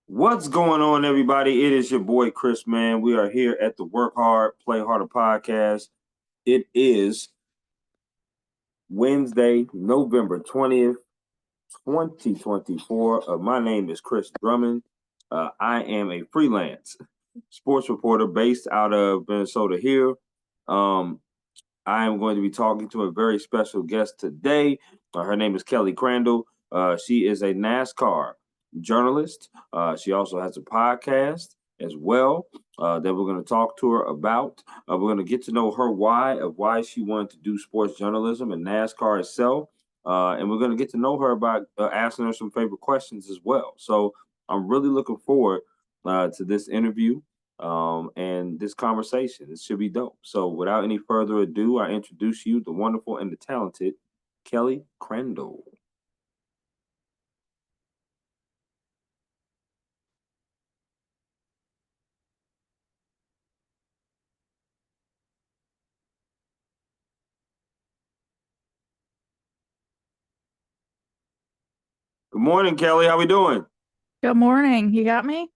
What's going on, everybody? It is your boy Chris, man. We are here at the Work Hard, Play Harder podcast. It is Wednesday, November 20th, 2024. My name is Chris Drummond. I am a freelance sports reporter based out of Minnesota here. Um, I am going to be talking to a very special guest today. Her name is Kelly Crandall. She is a NASCAR journalist. She also has a podcast as well that we're going to talk to her about. We're going to get to know her why she wanted to do sports journalism and NASCAR itself. And we're going to get to know her about asking her some favorite questions as well. So I'm really looking forward to this interview and this conversation. It should be dope. So without any further ado, I introduce you the wonderful and the talented Kelly Crandall. Good morning, Kelly. How we doing? Good morning. You got me?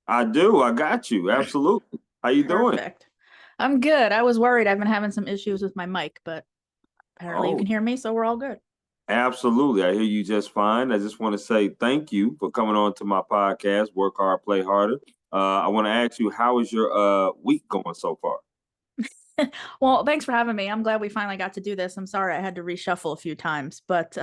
I do. I got you. Absolutely. How you doing? Perfect. I'm good. I was worried. I've been having some issues with my mic, but apparently you Oh, can hear me, so we're all good. absolutely. I hear you just fine. I just want to say thank you for coming on to my podcast, Work Hard, Play Harder. I want to ask you, how is your week going so far? Well, thanks for having me. I'm glad we finally got to do this. I'm sorry I had to reshuffle a few times, but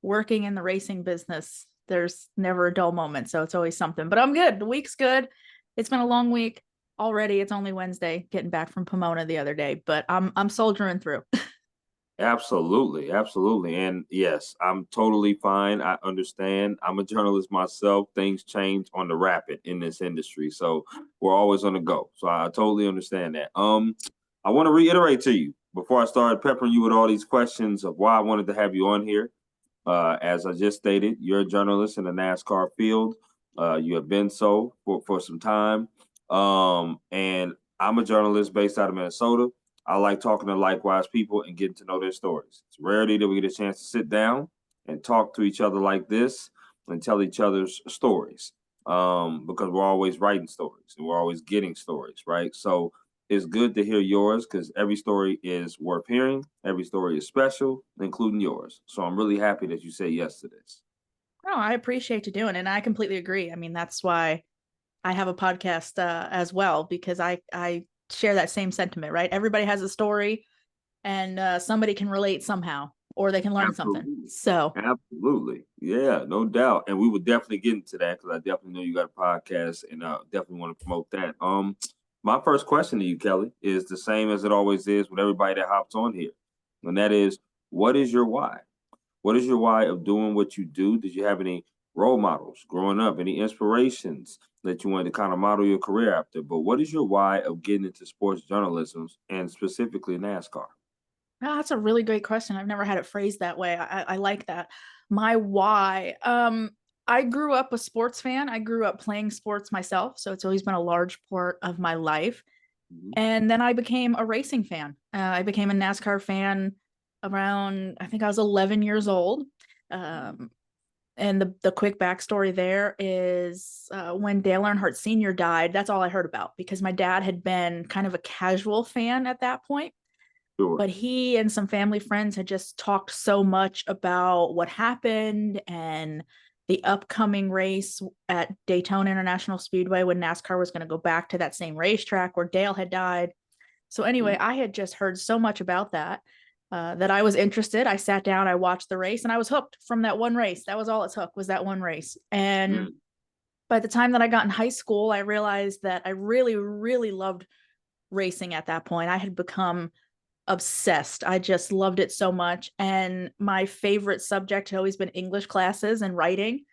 working in the racing business, there's never a dull moment, so it's always something. But I'm good. The week's good. It's been a long week already. It's only Wednesday, getting back from Pomona the other day, but I'm soldiering through. Absolutely, absolutely. And yes, I'm totally fine. I understand. I'm a journalist myself. Things change on the rapid in this industry. So we're always on the go. So I totally understand that. I want to reiterate to you before I start peppering you with all these questions of why I wanted to have you on here. As I just stated, you're a journalist in the NASCAR field. You have been so for some time. And I'm a journalist based out of Minnesota. I like talking to likewise people and getting to know their stories. It's rarely that we get a chance to sit down and talk to each other like this and tell each other's stories because we're always writing stories and we're always getting stories, right? So it's good to hear yours because every story is worth hearing. Every story is special, including yours. So I'm really happy that you say yes to this. No, I appreciate you doing it, and I completely agree. I mean, that's why I have a podcast as well, because I share that same sentiment, right? Everybody has a story, and somebody can relate somehow, or they can learn something. Absolutely. So, Absolutely. Yeah, no doubt. And we would definitely get into that because I definitely know you got a podcast and definitely want to promote that. My first question to you, Kelly, is the same as it always is with everybody that hops on here. And that is, what is your why? What is your why of doing what you do? Did you have any role models growing up, any inspirations that you wanted to kind of model your career after? But what is your why of getting into sports journalism and specifically NASCAR? that's a really great question. I've never had it phrased that way. I like that. My why. I grew up a sports fan. I grew up playing sports myself, so it's always been a large part of my life. Mhm. And then I became a racing fan. I became a NASCAR fan around, I think I was 11 years old. Um, and the quick backstory there is when Dale Earnhardt Sr. died, that's all I heard about because my dad had been kind of a casual fan at that point. Sure. But he and some family friends had just talked so much about what happened and the upcoming race at Daytona International Speedway when NASCAR was going to go back to that same racetrack where Dale had died. So anyway, I had just heard so much about that that I was interested. I sat down, I watched the race, and I was hooked from that one race. That was all it took, was that one race. And Mm. by the time that I got in high school, I realized that I really, really loved racing at that point. I had become obsessed. I just loved it so much. And my favorite subject had always been English classes and writing.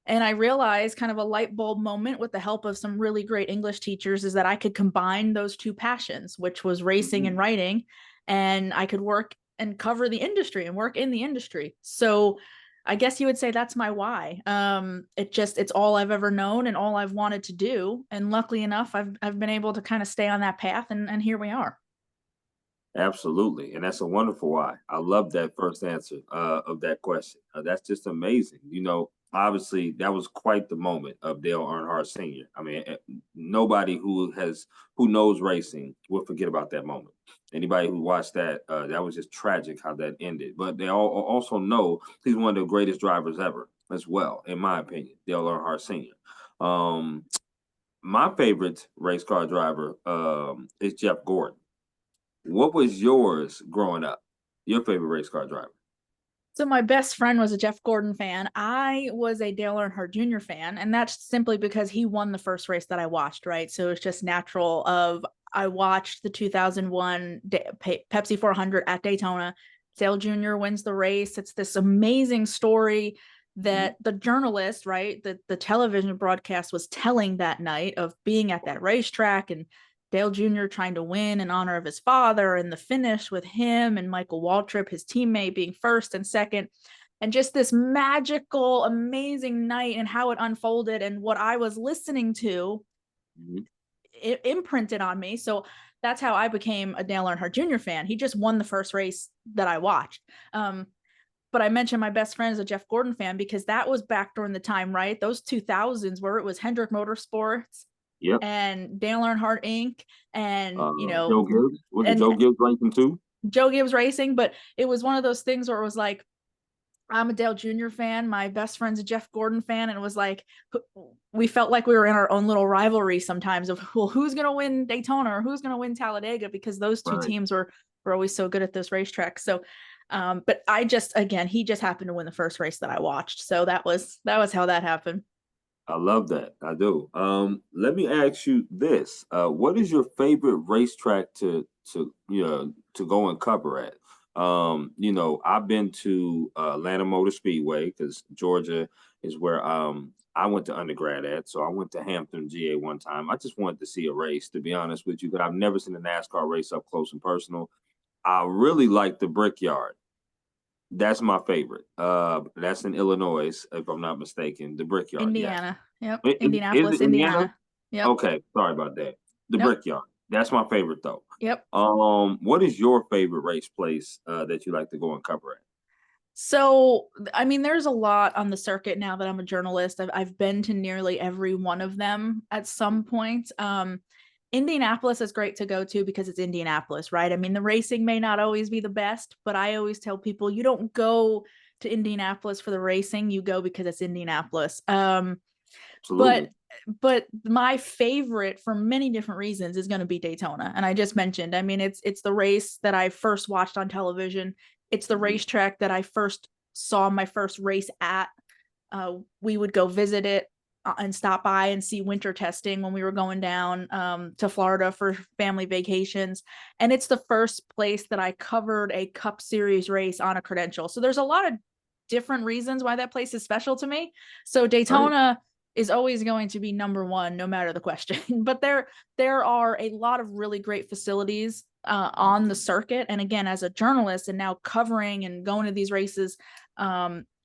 And I realized, kind of a light bulb moment with the help of some really great English teachers, is that I could combine those two passions, which was racing and Mhm. writing, and I could work and cover the industry and work in the industry. So I guess you would say that's my why. It's all I've ever known and all I've wanted to do. And luckily enough, I've been able to kind of stay on that path, and here we are. Absolutely, and that's a wonderful why. I love that first answer of that question. That's just amazing. Obviously, that was quite the moment of Dale Earnhardt Sr. I mean, nobody who knows racing will forget about that moment. Anybody who watched that, that was just tragic how that ended. But they all also know he's one of the greatest drivers ever, as well, in my opinion. Dale Earnhardt Sr. Um, my favorite race car driver is Jeff Gordon. What was yours growing up? Your favorite race car driver? So my best friend was a Jeff Gordon fan. I was a Dale Earnhardt Jr. fan, and that's simply because he won the first race that I watched, right? So it's just natural of I watched the 2001 Pepsi 400 at Daytona. Dale Jr. wins the race. It's this amazing story Mhm. that the journalist, right, the television broadcast was telling that night of being at that racetrack and Dale Jr. trying to win in honor of his father, and the finish with him and Michael Waltrip, his teammate, being first and second. And just this magical, amazing night and how it unfolded and what I was listening to, Mhm. it imprinted on me. So that's how I became a Dale Earnhardt Jr. fan. He just won the first race that I watched. But I mentioned my best friend is a Jeff Gordon fan because that was back during the time, right? Those 2000s where it was Hendrick Motorsports Yep. and Dale Earnhardt Inc. and Joe Gibbs. Was it and Joe Gibbs racing too? Joe Gibbs Racing. But it was one of those things where it was like, I'm a Dale Jr. fan, my best friend's a Jeff Gordon fan, and it was like we felt like we were in our own little rivalry sometimes of, well, who's gonna win Daytona or who's gonna win Talladega, because those two Right. teams were always so good at those racetracks. So but I just, again, he just happened to win the first race that I watched. So that was how that happened. I love that. I do. Let me ask you this. What is your favorite racetrack to go and cover at? I've been to Atlanta Motor Speedway because Georgia is where I went to undergrad at. So I went to Hampton, GA one time. I just wanted to see a race, to be honest with you, but I've never seen a NASCAR race up close and personal. I really like the Brickyard. That's my favorite. That's in Illinois, if I'm not mistaken. The Brickyard, yes. Indiana. Yep. Is Indianapolis, it Indiana? Indiana. Yep. Okay, sorry about that. The Nope. Brickyard. That's my favorite though. Yep. What is your favorite race place that you like to go and cover at? So, I mean, there's a lot on the circuit now that I'm a journalist. I've been to nearly every one of them at some point. Indianapolis is great to go to because it's Indianapolis, right? I mean, the racing may not always be the best, but I always tell people you don't go to Indianapolis for the racing, you go because it's Indianapolis. But Absolutely. but my favorite for many different reasons is going to be Daytona. And I just mentioned, I mean, it's the race that I first watched on television. It's the Mhm. racetrack that I first saw my first race at. We would go visit it and stop by and see winter testing when we were going down to Florida for family vacations. And it's the first place that I covered a Cup Series race on a credential. So there's a lot of different reasons why that place is special to me. So Right. Daytona is always going to be number one, no matter the question. But there are a lot of really great facilities on the circuit. And again, as a journalist and now covering and going to these races,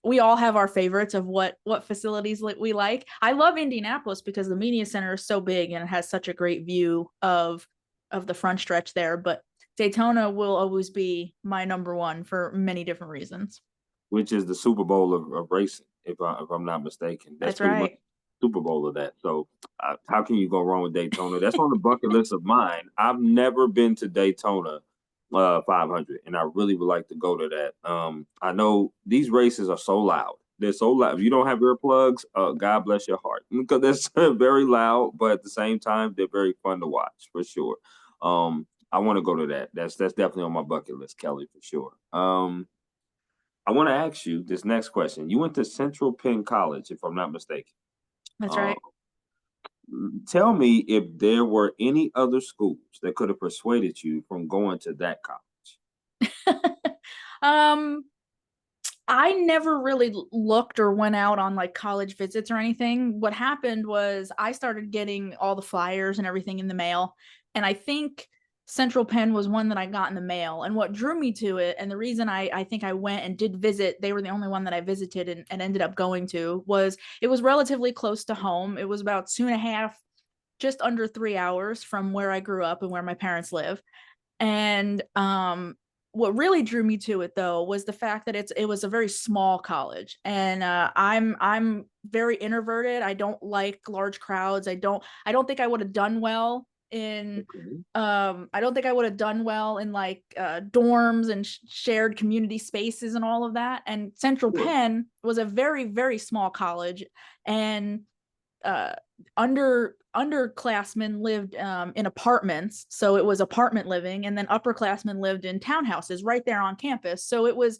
we all have our favorites of what facilities we like. I love Indianapolis because the media center is so big and it has such a great view of the front stretch there. But Daytona will always be my number one for many different reasons. Which is the Super Bowl of racing, if I'm not mistaken. That's That's pretty much right. Super Bowl of that. So how can you go wrong with Daytona? That's on the bucket list of mine. I've never been to Daytona 500, and I really would like to go to that. I know these races are so loud. They're so loud. If you don't have earplugs, God bless your heart, because they're very loud, but at the same time, they're very fun to watch for sure. I want to go to that. That's definitely on my bucket list, Kelly, for sure. I want to ask you this next question. You went to Central Penn College, if I'm not mistaken. That's Uh, right. Tell me if there were any other schools that could have persuaded you from going to that college. um I never really looked or went out on like college visits or anything. What happened was I started getting all the flyers and everything in the mail. And I think Central Penn was one that I got in the mail. And what drew me to it, and the reason I think I went and did visit, they were the only one that I visited and ended up going to, was it was relatively close to home. It was about 2.5, just under 3 hours from where I grew up and where my parents live. And what really drew me to it though was the fact that it was a very small college, and I'm very introverted. I don't like large crowds. I don't think I would have done well in Okay. I don't think I would have done well in like dorms and shared community spaces and all of that. And Central Sure. Penn was a very, very small college, and uh underclassmen lived in apartments, so it was apartment living, and then upperclassmen lived in townhouses right there on campus. So it was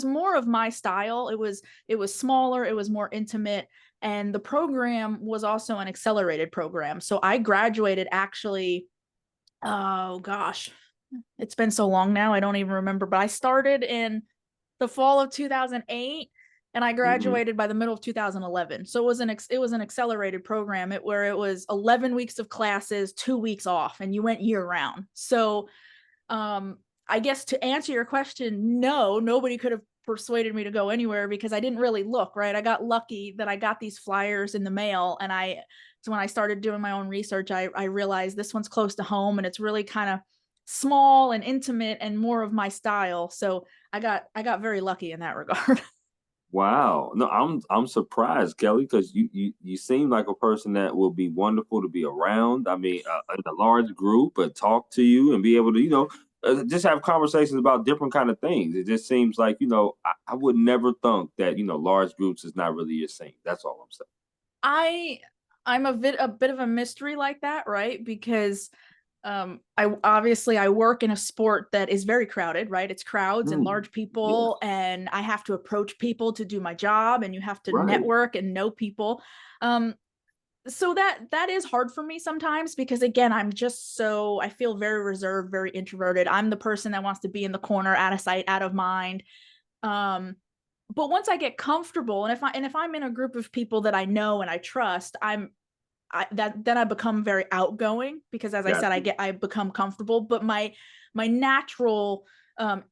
more of my style. It was smaller, it was more intimate, and the program was also an accelerated program. So I graduated actually, oh gosh, it's been so long now I don't even remember, but I started in the fall of 2008, and I Hmm. graduated by the middle of 2011. So it was an accelerated program, where it was 11 weeks of classes, 2 weeks off, and you went year round. So um I guess to answer your question, no, nobody could have persuaded me to go anywhere because I didn't really look, right? I got lucky that I got these flyers in the mail, and so when I started doing my own research, I realized this one's close to home, and it's really kind of small and intimate and more of my style. So I got very lucky in that regard. Wow. No, I'm surprised, Kelly, because you seem like a person that will be wonderful to be around. I mean, in a large group, but talk to you and be able to, just have conversations about different kind of things. It just seems like, I would never think that, large groups is not really your thing. That's all I'm saying. I I'm a bit of a mystery like that, right? Because I work in a sport that is very crowded, right? It's crowds and Mm, large yeah, people, and I have to approach people to do my job, and you have to right. network and know people. Um, so that is hard for me sometimes, because again, I feel very reserved, very introverted. I'm the person that wants to be in the corner, out of sight, out of mind. Um, but once I get comfortable, and if I'm in a group of people that I know and I trust, then I become very outgoing, because as I Got said, you. I become comfortable. But my natural um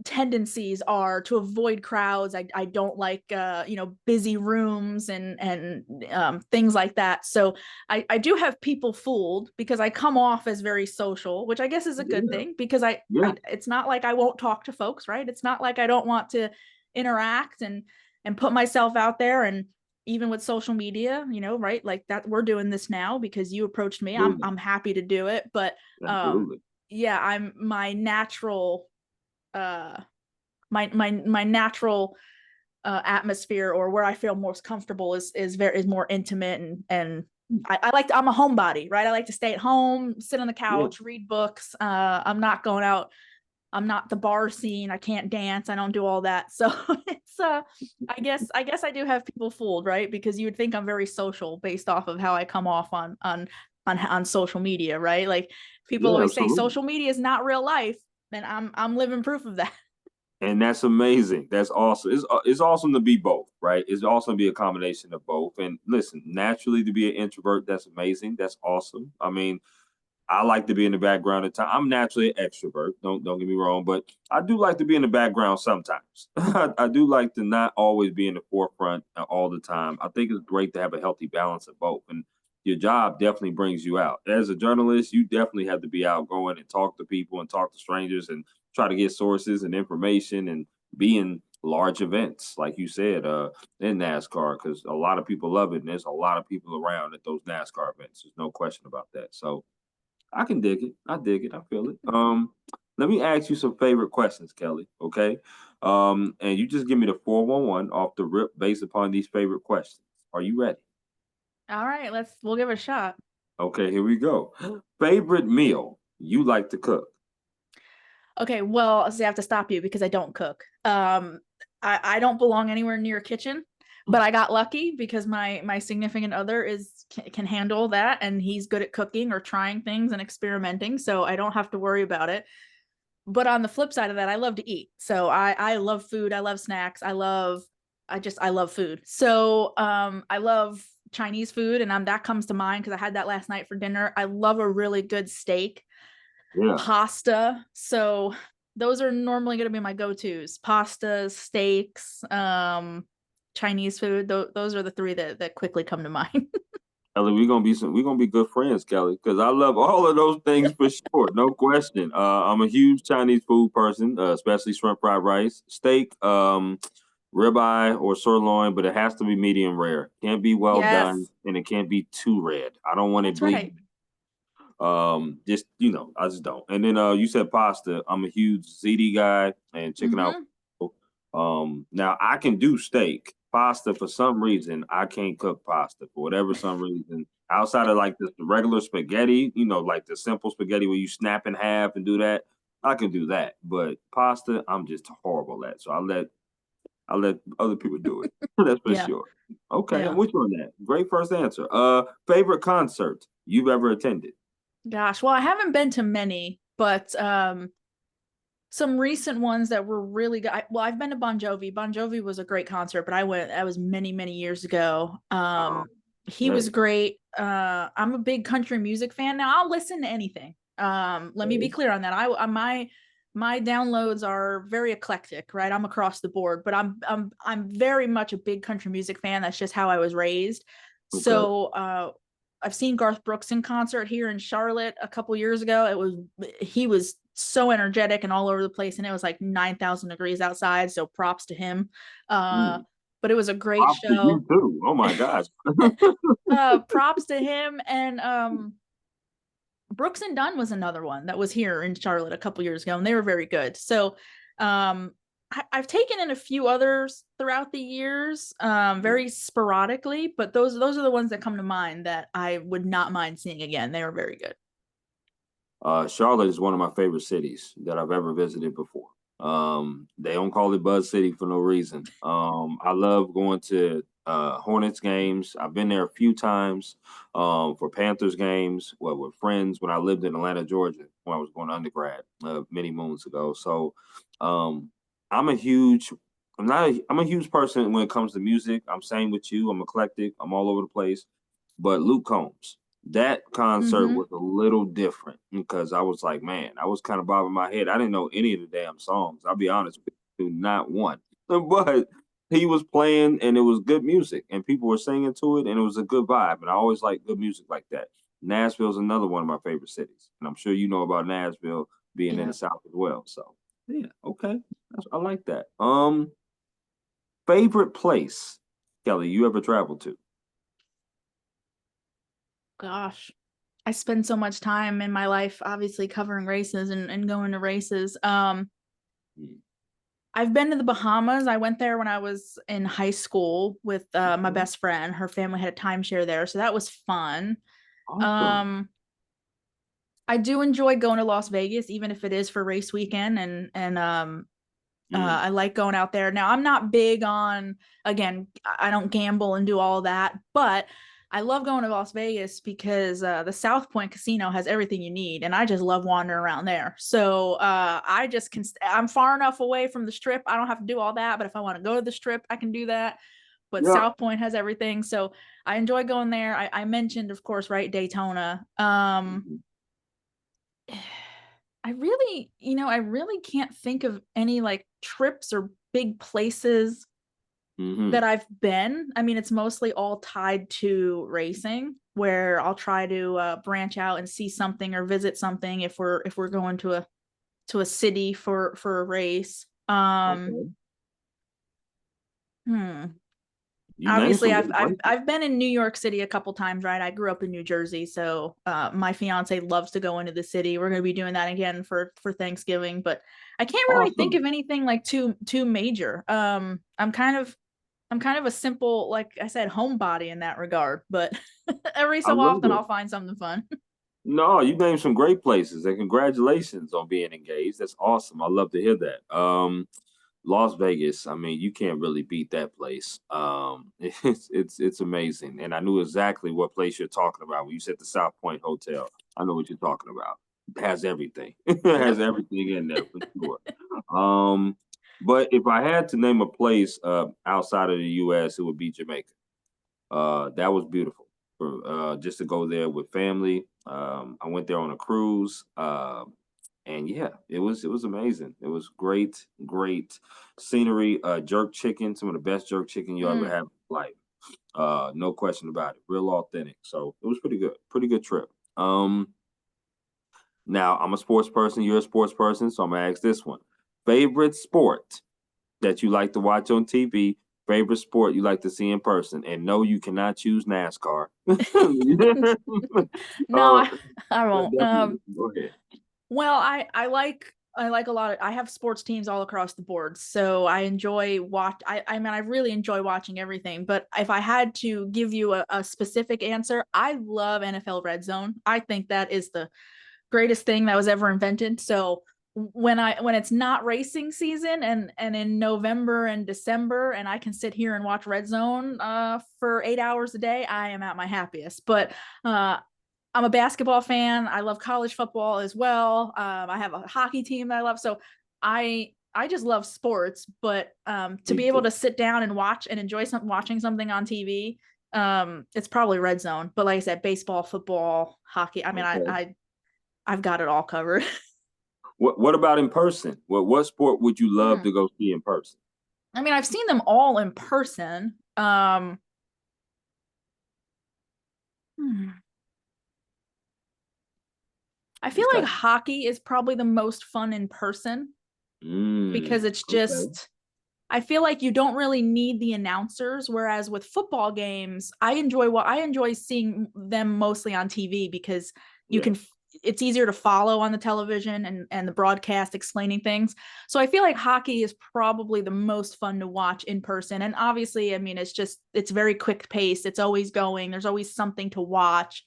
tendencies are to avoid crowds. I don't like busy rooms and things like that. So I do have people fooled, because I come off as very social, which I guess is a good Yeah, thing, because yeah, it's not like I won't talk to folks, right? It's not like I don't want to interact and put myself out there. And even with social media, right, like that, we're doing this now because you approached me. i'm absolutely, i'm happy to do it. But absolutely. yeah, I'm my natural uh my natural atmosphere, or where I feel most comfortable, is more intimate, and I'm a homebody, right? I like to stay at home, sit on the Yeah, couch, read books. I'm not going out. I'm not the bar scene. I can't dance. I don't do all that. So it's I guess I do have people fooled, right? Because you would think I'm very social based off of how I come off on social media, right? Like people yeah, always say absolutely. social media is not real life, and I'm living proof of that. And that's amazing. That's awesome. It's awesome to be both, right? It's awesome to be a combination of both. And listen, naturally to be an introvert, that's amazing. That's awesome. I mean, I like to be in the background at times. I'm naturally an extrovert. Don't get me wrong, but I do like to be in the background sometimes. I do like to not always be in the forefront all the time. I think it's great to have a healthy balance of both. And your job definitely brings you out. As a journalist, you definitely have to be outgoing and talk to people and talk to strangers and try to get sources and information and be in large events, like you said, in NASCAR, because a lot of people love it and there's a lot of people around at those NASCAR events. There's no question about that. So I can dig it. I dig it. I feel it. Let me ask you some favorite questions, Kelly. Okay. And you just give me the 411 off the rip based upon these favorite questions. Are you ready? All right, we'll give it a shot. Okay, here we go. Favorite meal you like to cook? Okay, well, see, I have to stop you because I don't cook. I don't belong anywhere near a kitchen, but I got lucky because my significant other can handle that, and he's good at cooking or trying things and experimenting, so I don't have to worry about it. But on the flip side of that, I love to eat. So I love food. I love snacks. I love food. So I love Chinese food, and that comes to mind because I had that last night for dinner. I love a really good steak, Yeah. pasta. So those are normally going to be my go-tos: pastas, steaks, Chinese food. Those are the three that quickly come to mind. Kelly, we're gonna be good friends, Kelly, because I love all of those things for sure, no question. I'm a huge Chinese food person, especially shrimp fried rice, steak, ribeye or sirloin, but it has to be medium rare. Can't be well done, Yes, and it can't be too red. I don't want it that's right. bleeding. Just I just don't. And then you said pasta. I'm a huge ziti guy and chicken Mm-hmm. Alfredo. Now I can do steak. Pasta for some reason I can't cook pasta for whatever some reason. Outside of like the regular spaghetti, like the simple spaghetti where you snap in half and do that, I can do that. But pasta, I'm just horrible at. So I let other people do it. That's for Yeah, sure. Okay, I'm yeah. with you on that. Great first answer. Favorite concert you've ever attended? Gosh, well, I haven't been to many, but some recent ones that were really good. Well, I've been to Bon Jovi. Bon Jovi was a great concert, but I went. That was many, many years ago. Oh, He was hey, great. I'm a big country music fan now. I'll listen to anything. Let me be hey. clear on that. My downloads are very eclectic, right? I'm across the board, but I'm very much a big country music fan. That's just how I was raised. Okay. So I've seen Garth Brooks in concert here in Charlotte a couple years ago. He was so energetic and all over the place, and it was like 9,000 degrees outside. So props to him. Uh, Mm. but it was a great Props to show. you too. Oh my gosh. Props to him. And Brooks and Dunn was another one that was here in Charlotte a couple years ago, and they were very good. So um, I've taken in a few others throughout the years, very sporadically, but those are the ones that come to mind that I would not mind seeing again. They were very good. Charlotte is one of my favorite cities that I've ever visited before. They don't call it Buzz City for no reason. I love going to Hornets games. I've been there a few times for Panthers games, well, with friends when I lived in Atlanta, Georgia, when I was going to undergrad many moons ago. So um, I'm a huge, I'm a huge person when it comes to music. I'm same with you. I'm eclectic. I'm all over the place. But Luke Combs, that concert Mm-hmm. was a little different because I was like, man, I was kind of bobbing my head. I didn't know any of the damn songs. I'll be honest with you, not one. But he was playing and it was good music and people were singing to it and it was a good vibe. And I always like good music like that. Nashville's another one of my favorite cities. And I'm sure you know about Nashville being in Yeah. the South as well. So yeah, okay. I like that. Favorite place, Kelly, you ever traveled to? Gosh. I spend so much time in my life obviously covering races and going to races. Hmm, I've been to the Bahamas. I went there when I was in high school with my okay. best friend. Her family had a timeshare there, so that was fun. Awesome. Um, I do enjoy going to Las Vegas, even if it is for race weekend, and Mm, I like going out there. Now, I'm not big on, again, I don't gamble and do all that, but I love going to Las Vegas because the South Point Casino has everything you need, and I just love wandering around there. So I just can, I'm far enough away from the strip. I don't have to do all that, but if I want to go to the strip, I can do that. But yeah. South Point has everything. So I enjoy going there. I mentioned, of course, right, Daytona. Mhm. I really can't think of any like trips or big places that Mhm. I've been. I mean, it's mostly all tied to racing, where I'll try to branch out and see something or visit something if we're going to a city for a race. Okay. Hmm. You named Obviously, some I've good I've places. I've been in New York City a couple times, right? I grew up in New Jersey, so my fiance loves to go into the city. We're going to be doing that again for Thanksgiving, but I can't really think Awesome. of anything like too major. I'm kind of a simple, like I said, homebody in that regard, but every I so love often it. I'll find something fun. No, you named some great places, and congratulations on being engaged. That's awesome. I love to hear that. Las Vegas, I mean, you can't really beat that place. It's amazing, and I knew exactly what place you're talking about when you said the South Point Hotel. I know what you're talking about. It has everything. It has Yep. everything in there for sure. Um, but if I had to name a place outside of the U.S., it would be Jamaica. That was beautiful for just to go there with family. I went there on a cruise, and yeah, it was amazing. It was great, great scenery. Jerk chicken, some of the best jerk chicken you ever Mm, have in life. No question about it. Real authentic. So it was pretty good. Pretty good trip. Now I'm a sports person. You're a sports person, so I'm gonna ask this one: favorite sport that you like to watch on TV? Favorite sport you like to see in person? And no, you cannot choose NASCAR. No, Oh, I won't. definitely. Go ahead. Well, I like a lot of I have sports teams all across the board. So I enjoy watch I mean I really enjoy watching everything, but if I had to give you a specific answer, I love NFL Red Zone. I think that is the greatest thing that was ever invented. So when it's not racing season and in November and December and I can sit here and watch Red Zone for 8 hours a day, I am at my happiest. But uh I'm a basketball fan. I love college football as well. I have a hockey team that I love. So I just love sports, but to Me be able too. to sit down and watch and enjoy watching something on TV, it's probably Red Zone. But like I said, baseball, football, hockey. I mean, Okay. I've got it all covered. What about in person? What sport would you love Hmm. to go see in person? I mean, I've seen them all in person. Hmm. I feel Just like kind hockey is probably the most fun in person because it's okay. just I feel like you don't really need the announcers, whereas with football games, I enjoy seeing them mostly on TV because you Yeah. can it's easier to follow on the television and the broadcast explaining things. So I feel like hockey is probably the most fun to watch in person. And obviously, I mean, it's very quick paced. It's always going. There's always something to watch.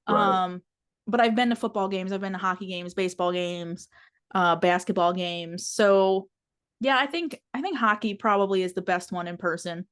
Right. But I've been to football games, I've been to hockey games, baseball games, basketball games. So yeah, I think hockey probably is the best one in person.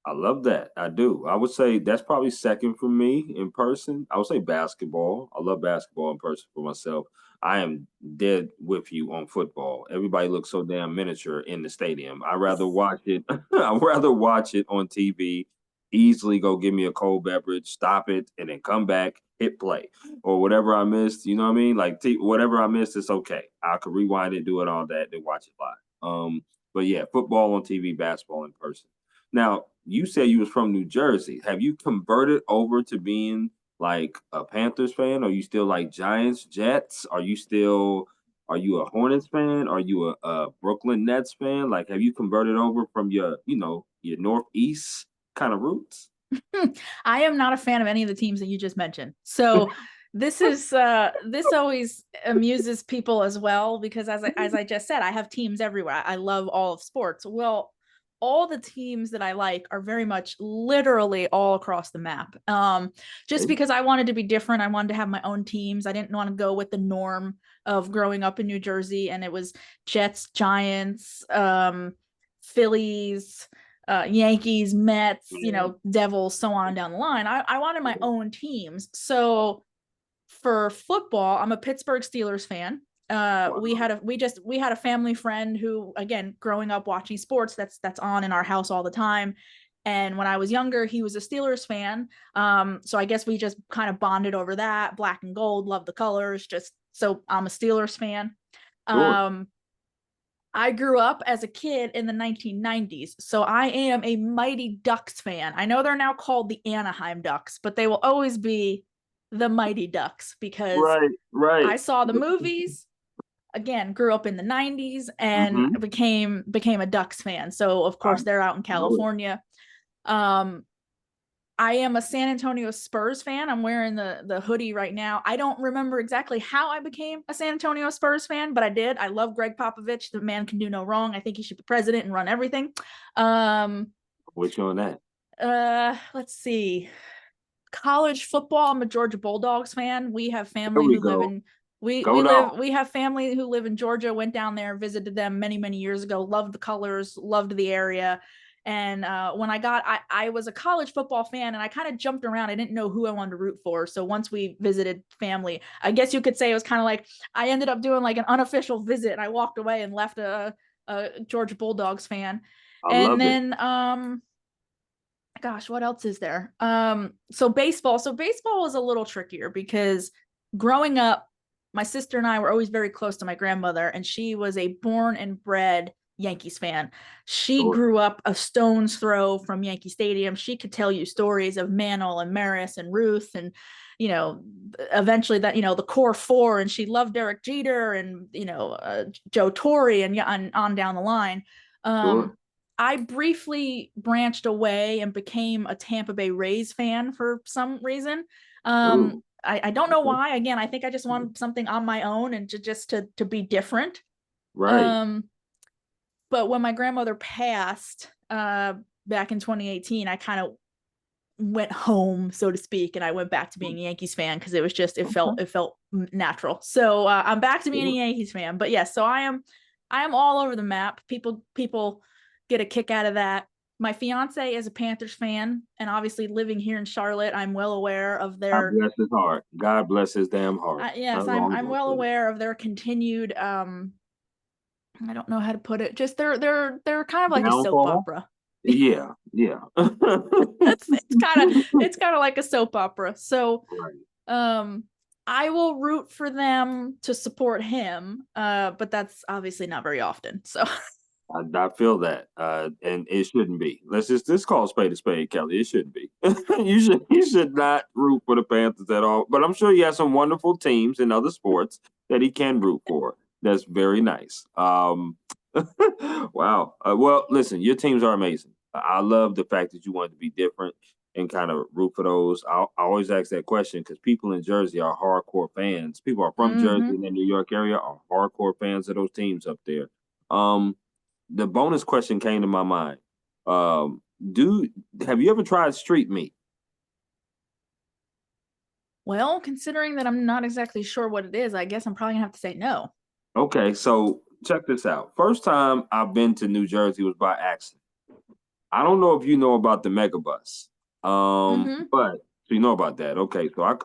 I love that. I do. I would say that's probably second for me in person. I would say basketball. I love basketball in person for myself. I am dead with you on football. Everybody looks so damn miniature in the stadium. I rather watch it. I'd rather watch it on TV. Easily go get me a cold beverage, stop it, and then come back, hit play or whatever I missed. You know what I mean? Like whatever I missed, it's okay. I could rewind it, do it all that, then watch it live. But yeah, football on TV, basketball in person. Now, you said you was from New Jersey. Have you converted over to being like a Panthers fan? Are you still like Giants, Jets? Are you a Hornets fan? Are you a Brooklyn Nets fan? Like, have you converted over from your Northeast kind of roots? I am not a fan of any of the teams that you just mentioned. So this always amuses people as well because as I just said, I have teams everywhere. I love all of sports. Well, all the teams that I like are very much literally all across the map. Just because I wanted to be different, I wanted to have my own teams. I didn't want to go with the norm of growing up in New Jersey, and it was Jets, Giants, Phillies, Yankees, Mets, Yeah. Devils, so on down the line. I wanted my own teams. So for football, I'm a Pittsburgh Steelers fan. Wow. We had a family friend who, again, growing up watching sports, that's on in our house all the time. And when I was younger, he was a Steelers fan. So I guess we just kind of bonded over that. Black and gold, love the colors. Just so I'm a Steelers fan. Sure. Um, I grew up as a kid in the 1990s, so I am a Mighty Ducks fan. I know they're now called the Anaheim Ducks, but they will always be the Mighty Ducks because Right, right. I saw the movies, again, grew up in the 90s and Mm-hmm. became a Ducks fan. So of I course they're out in know it. California. Um I am a San Antonio Spurs fan. I'm wearing the hoodie right now. I don't remember exactly how I became a San Antonio Spurs fan, but I did. I love Greg Popovich. The man can do no wrong. I think he should be president and run everything. Um, With you on that. let's see. College football. I'm a Georgia Bulldogs fan. We have There family we who live go. in Go down. we have family who live in Georgia. Went down there, visited them many years ago. Loved the colors, loved the area. And when I was a college football fan, and I kind of jumped around. I didn't know who I wanted to root for. So once we visited family, I guess you could say it was kind of like I ended up doing like an unofficial visit. And I walked away and left a Georgia Bulldogs fan. I And love it. then gosh, what else is there? So baseball. So baseball was a little trickier because growing up, my sister and I were always very close to my grandmother, and she was a born and bred Yankees fan. She Sure. grew up a stone's throw from Yankee Stadium. She could tell you stories of Mantle and Maris and Ruth and, you know, eventually that, you know, the core four, and she loved Derek Jeter and, you know, Joe Torre and on down the line. Sure. I briefly branched away and became a Tampa Bay Rays fan for some reason. Ooh. I don't know Okay. why. Again, I think I just wanted something on my own and to be different. Right. Um, but when my grandmother passed back in 2018, I kind of went home, so to speak, and I went back to being a Yankees fan because it was just Okay. it felt natural. So I'm back to being a Sure. Yankees fan. But yes, so I am all over the map. People get a kick out of that. My fiance is a Panthers fan, and obviously living here in Charlotte, I'm well aware of God their bless his heart. God bless his damn heart. yes, That's all I'm I'm gonna well say. aware of their continued I don't know how to put it. Just they're kind of like a soap Downfall? opera. Yeah, yeah. It's kind of like a soap opera. So Right. um I will root for them to support him, but that's obviously not very often. So I feel that, and it shouldn't be. Let's call a spade, Kelly. It shouldn't be. You should not root for the Panthers at all. But I'm sure he has some wonderful teams in other sports that he can root for. That's very nice. Wow. Well, listen, your teams are amazing. I love the fact that you want to be different and kind of root for those. I always ask that question because people in Jersey are hardcore fans. People are from Jersey mhm. and the New York area are hardcore fans of those teams up there. Um, the bonus question came to my mind. Um, do have you ever tried street meat? Well, considering that I'm not exactly sure what it is, I guess I'm probably gonna have to say no. Okay, so check this out. First time I've been to New Jersey was by accident. I don't know if you know about the megabus, Mm-hmm. but so you know about that. Okay, so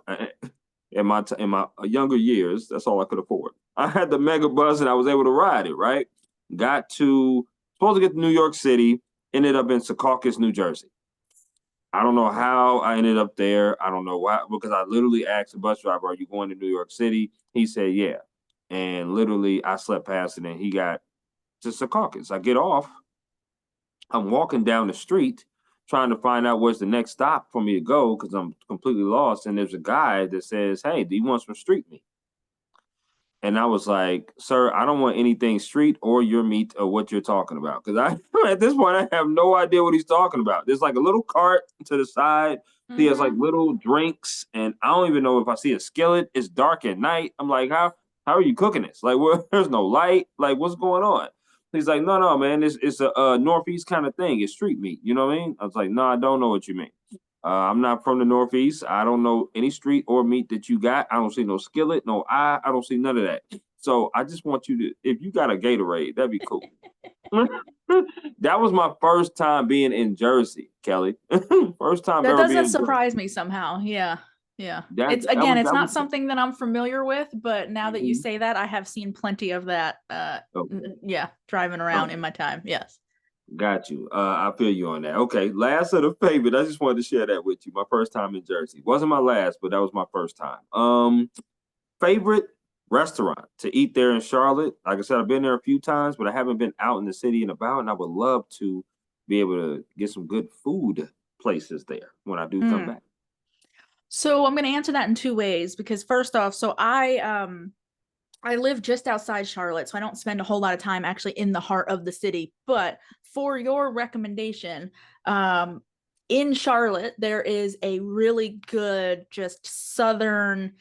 in my younger years, that's all I could afford. I had the megabus and I was able to ride it. Right, got to supposed to get to New York City, ended up in Secaucus, New Jersey. I don't know how I ended up there. I don't know why, because I literally asked the bus driver, "Are you going to New York City?" He said, "Yeah." And literally, I slept past it, and he got to Secaucus. I get off. I'm walking down the street, trying to find out where's the next stop for me to go because I'm completely lost. And there's a guy that says, "Hey, do you want some street meat?" And I was like, "Sir, I don't want anything street or your meat or what you're talking about." Because I, at this point, I have no idea what he's talking about. There's like a little cart to the side. He has like Mm-hmm. little drinks, and I don't even know if I see a skillet. It's dark at night. I'm like, how are you cooking this? Like, there's no light. Like, what's going on? He's like, no, no, man, it's a northeast kind of thing. It's street meat. You know what I mean? I was like, no, I don't know what you mean. I'm not from the Northeast. I don't know any street or meat that you got. I don't see no skillet, no eye. I don't see none of that. So I just want you to, if you got a Gatorade, that'd be cool. That was my first time being in Jersey, Kelly. First time That ever being doesn't in surprise Jersey. me somehow. Yeah. Yeah. That It's that again, was it's that not was something that I'm familiar with, but now that you Mhm. say that, I have seen plenty of that Okay. yeah, driving around in Okay. my time. Yes. Got you. I feel you on that. Okay. Last of the favorite. I just wanted to share that with you. My first time in Jersey. Wasn't my last, but that was my first time. Favorite restaurant to eat there in Charlotte. Like I said, I've been there a few times, but I haven't been out in the city and about, and I would love to be able to get some good food places there when I do come Mm. back. So I'm going to answer that in two ways because first off, so I live just outside Charlotte, so I don't spend a whole lot of time actually in the heart of the city. But for your recommendation, um, in Charlotte, there is a really good, just southern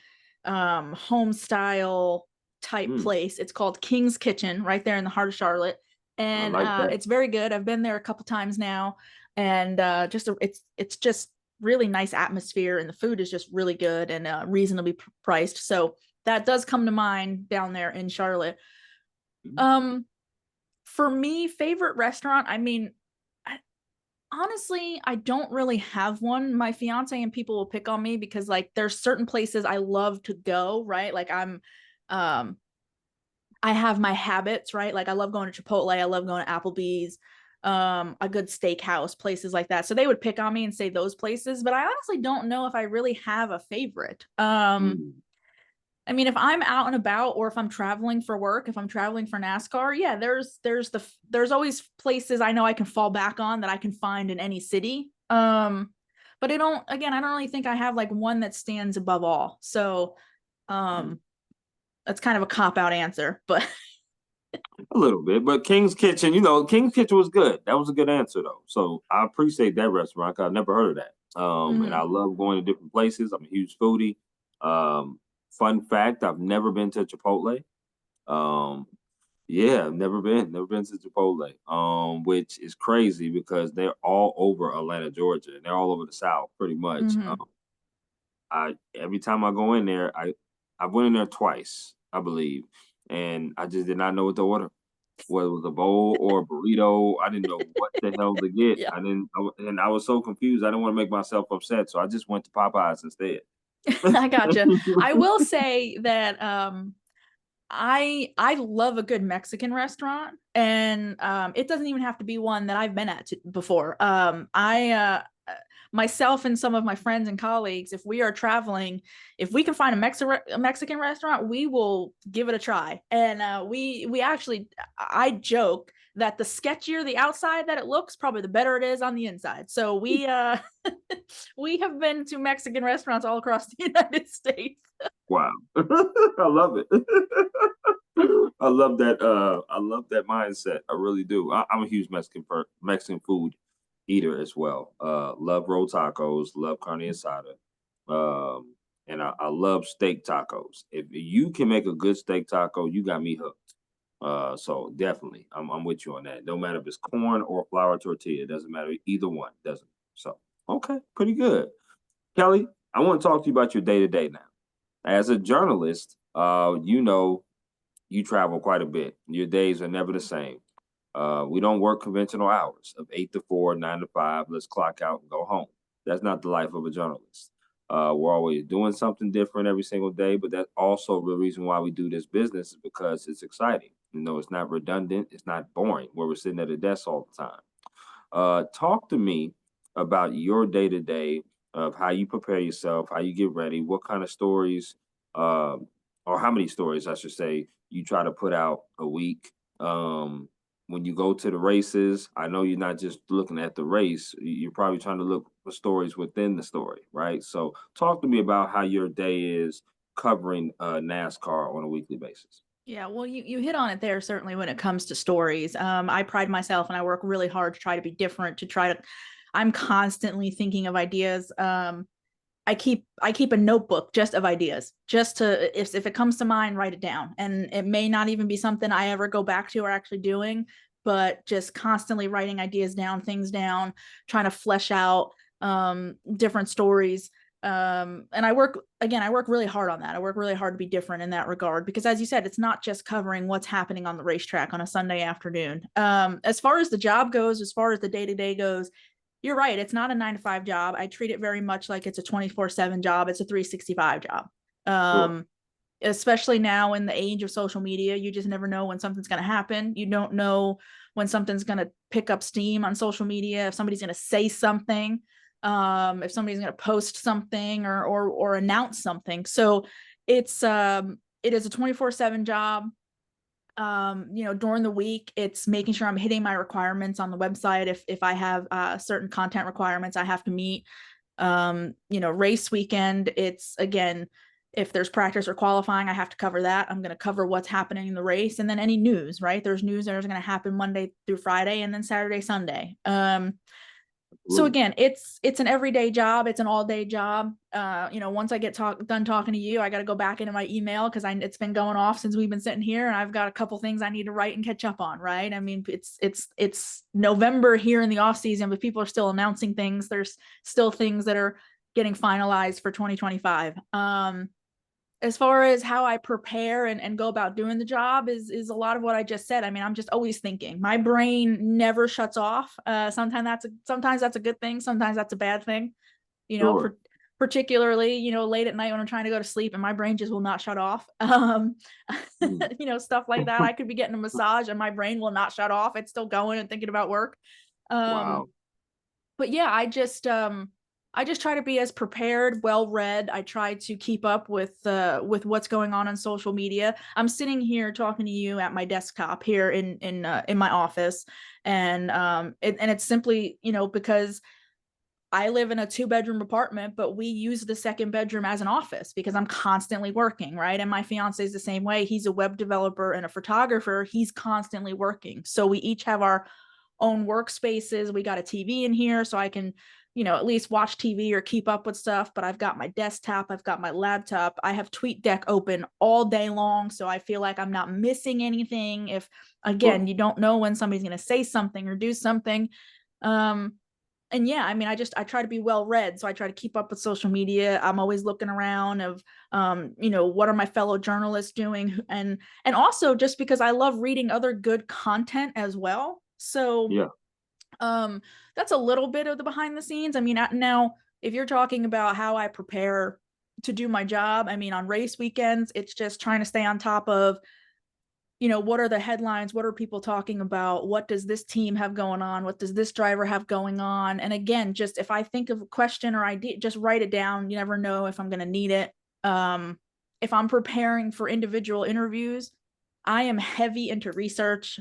home style type Mm, place. It's called King's Kitchen, right there in the heart of Charlotte, I and like that. it's very good. I've been there a couple times now, and it's just really nice atmosphere, and the food is just really good and reasonably priced. So that does come to mind down there in Charlotte. Mhm. Um, for me, favorite restaurant, I mean, honestly, I don't really have one. My fiance and people will pick on me because like there's certain places I love to go, right? Like um I have my habits, right? Like I love going to Chipotle, I love going to Applebee's, a good steakhouse, places like that. So they would pick on me and say those places, but I honestly don't know if I really have a favorite. Mm. I mean, if I'm out and about or if I'm traveling for work, if I'm traveling for NASCAR, yeah, there's always places I know I can fall back on that I can find in any city. But I don't really think I have like one that stands above all. So, Mm. that's kind of a cop out answer, but A little bit, but King's Kitchen, King's Kitchen was good. That was a good answer though. So I appreciate that restaurant. 'Cause I've never heard of that. And I mhm. love going to different places. I'm a huge foodie. Um, Fun fact, I've never been to Chipotle. Um, yeah, I've never been to Chipotle. Which is crazy because they're all over Atlanta, Georgia, and they're all over the South pretty much. Mhm. I Every time I go in there, I went in there twice, I believe, and I just did not know what to order. Whether it was a bowl or a burrito, I didn't know what the hell to get. Yeah. And I was so confused. I didn't want to make myself upset, so I just went to Popeyes instead. I gotcha. I will say that I love a good Mexican restaurant, and it doesn't even have to be one that I've been at before. I myself and some of my friends and colleagues, if we are traveling, if we can find a Mexican restaurant, we will give it a try. And we actually, I joke that the sketchier the outside that it looks, probably the better it is on the inside. So we we have been to Mexican restaurants all across the United States. Wow, I love it. I love that. I love that mindset. I really do. I'm a huge Mexican food eater as well. Love roll tacos. Love carne asada. Um, and I love steak tacos. If you can make a good steak taco, you got me hooked. So definitely, I'm with you on that. No matter if it's corn or flour tortilla, it doesn't matter. Either one doesn't. So okay, pretty good. Kelly, I want to talk to you about your day to day now. As a journalist, you travel quite a bit. Your days are never the same. We don't work conventional hours of 8 to 4, 9 to 5. Let's clock out and go home. That's not the life of a journalist. We're always doing something different every single day, but that's also the reason why we do this business is because it's exciting. It's not redundant, it's not boring where we're sitting at a desk all the time. Talk to me about your day to day of how you prepare yourself, how you get ready, what kind of stories, or how many stories, I should say, you try to put out a week. When you go to the races, I know you're not just looking at the race, you're probably trying to look for stories within the story, right? So, talk to me about how your day is covering NASCAR on a weekly basis. Yeah, well, you hit on it there, certainly when it comes to stories. I pride myself and I work really hard to try to be different, to try to, I'm constantly thinking of ideas. I keep a notebook just of ideas, just to, if it comes to mind, write it down. And it may not even be something I ever go back to or actually doing, but just constantly writing ideas down, things down, trying to flesh out different stories. And I work really hard on that. I work really hard to be different in that regard, because as you said, it's not just covering what's happening on the racetrack on a Sunday afternoon. As far as the job goes, as far as the day to day goes, you're right. It's not a 9 to 5 job. I treat it very much like it's a 24/7 job. It's a 365 job. Sure. Especially now in the age of social media, you just never know when something's going to happen. You don't know when something's going to pick up steam on social media, if somebody's going to say something, if somebody's going to post something or announce something. So it is a 24/7 job. During the week, it's making sure I'm hitting my requirements on the website. If I have certain content requirements I have to meet. Race weekend, it's again, if there's practice or qualifying, I have to cover that. I'm going to cover what's happening in the race, and then any news, right? There's news that is going to happen Monday through Friday, and then Saturday, Sunday. So Absolutely. again, it's an everyday job. It's an all day job. Once I get done talking to you, I got to go back into my email because it's been going off since we've been sitting here, and I've got a couple things I need to write and catch up on. Right? I mean, it's November here in the off season, but people are still announcing things. There's still things that are getting finalized for 2025. As far as how I prepare and go about doing the job is a lot of what I just said. I mean, I'm just always thinking. My brain never shuts off. Sometimes that's a good thing. Sometimes that's a bad thing. You know, Sure. per, particularly late at night when I'm trying to go to sleep and my brain just will not shut off. Mm. Stuff like that. I could be getting a massage and my brain will not shut off. It's still going and thinking about work. Um, Wow. but yeah, I just try to be as prepared, well read. I try to keep up with what's going on social media. I'm sitting here talking to you at my desktop here in my office, and it's simply, because I live in a 2-bedroom apartment, but we use the second bedroom as an office because I'm constantly working, right? And my fiance is the same way. He's a web developer and a photographer. He's constantly working. So we each have our own workspaces. We got a TV in here so I can, at least watch TV or keep up with stuff. But I've got my desktop, I've got my laptop, I have TweetDeck open all day long. So I feel like I'm not missing anything. If, Well, again, you don't know when somebody's going to say something or do something. And yeah, I mean, I try to be well read. So I try to keep up with social media. I'm always looking around of, what are my fellow journalists doing? And also just because I love reading other good content as well. So yeah. that's a little bit of the behind the scenes. I mean, now if you're talking about how I prepare to do my job, I mean, on race weekends, it's just trying to stay on top of, what are the headlines? What are people talking about? What does this team have going on? What does this driver have going on? And again, just if I think of a question or idea, just write it down. You never know if I'm going to need it. If I'm preparing for individual interviews, I am heavy into research.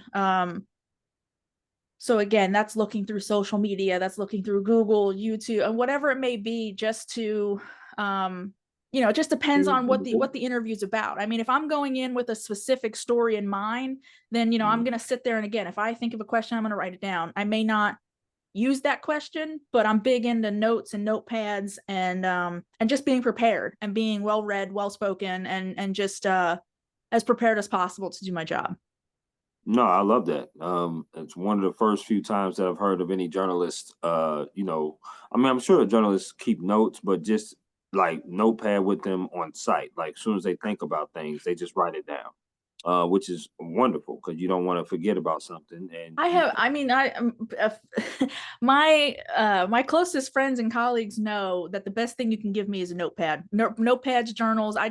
So again, that's looking through social media, that's looking through Google, YouTube, and whatever it may be, just to, it just depends on what the interview is about. I mean, if I'm going in with a specific story in mind, then I'm going to sit there, and again, if I think of a question, I'm going to write it down. I may not use that question, but I'm big into notes and notepads, and just being prepared and being well read, well spoken, and just as prepared as possible to do my job. No, I love that. It's one of the first few times that I've heard of any journalist. I mean, I'm sure journalists keep notes, but just like notepad with them on site. Like as soon as they think about things, they just write it down, which is wonderful because you don't want to forget about something. And I you have, I mean, my closest friends and colleagues know that the best thing you can give me is a notepad. Notepads, journals. I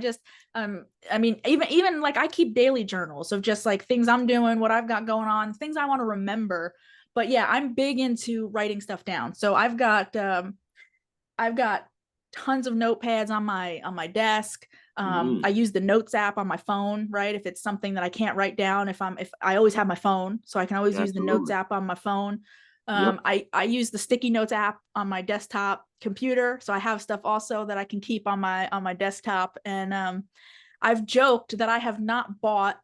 mean, even like I keep daily journals of just like things I'm doing, what I've got going on, things I want to remember. But yeah, I'm big into writing stuff down. So I've got tons of notepads on my desk. I use the notes app on my phone, right? If it's something that I can't write down, if I always have my phone, so I can always use the notes absolutely, app on my phone. yep. I use the sticky notes app on my desktop computer, so I have stuff also that I can keep on my desktop. And I've joked that I have not bought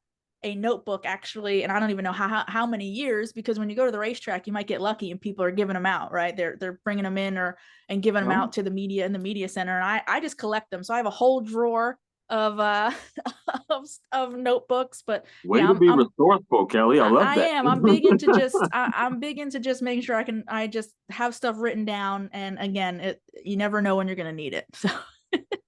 a notebook actually, and I don't even know how many years, because when you go to the racetrack, you might get lucky and people are giving them out, right? They're bringing them in and giving them Well, out to the media in the media center, and I just collect them. So I have a whole drawer of of notebooks. But way yeah, to I'm be I'm resourceful, Kelly. I love I that. am. I'm big into just I'm big into just making sure I just have stuff written down. And again, you never know when you're gonna need it. So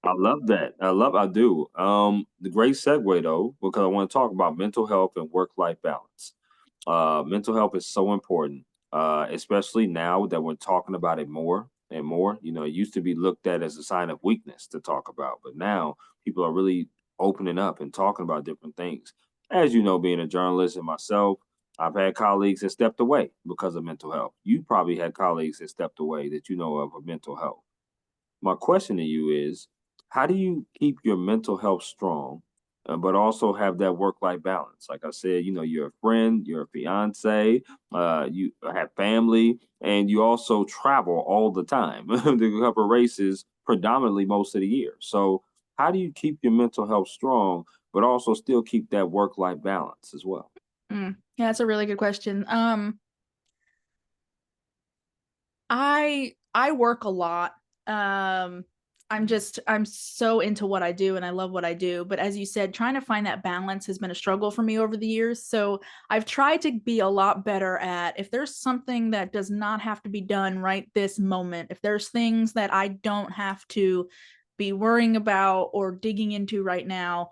I love that. I do. The great segue though, because I want to talk about mental health and work-life balance. Mental health is so important, especially now that we're talking about it more and more. It used to be looked at as a sign of weakness to talk about, but now people are really opening up and talking about different things. As you know, being a journalist and myself, I've had colleagues that stepped away because of mental health. You probably had colleagues that stepped away that you know of mental health. My question to you is, how do you keep your mental health strong, but also have that work-life balance? Like I said, you're a friend, you're a fiance, you have family, and you also travel all the time to cover races predominantly most of the year. So how do you keep your mental health strong, but also still keep that work-life balance as well? yeah, that's a really good question. I work a lot. Um, I'm so into what I do and I love what I do. But as you said, trying to find that balance has been a struggle for me over the years. So I've tried to be a lot better at, if there's something that does not have to be done right this moment, if there's things that I don't have to be worrying about or digging into right now,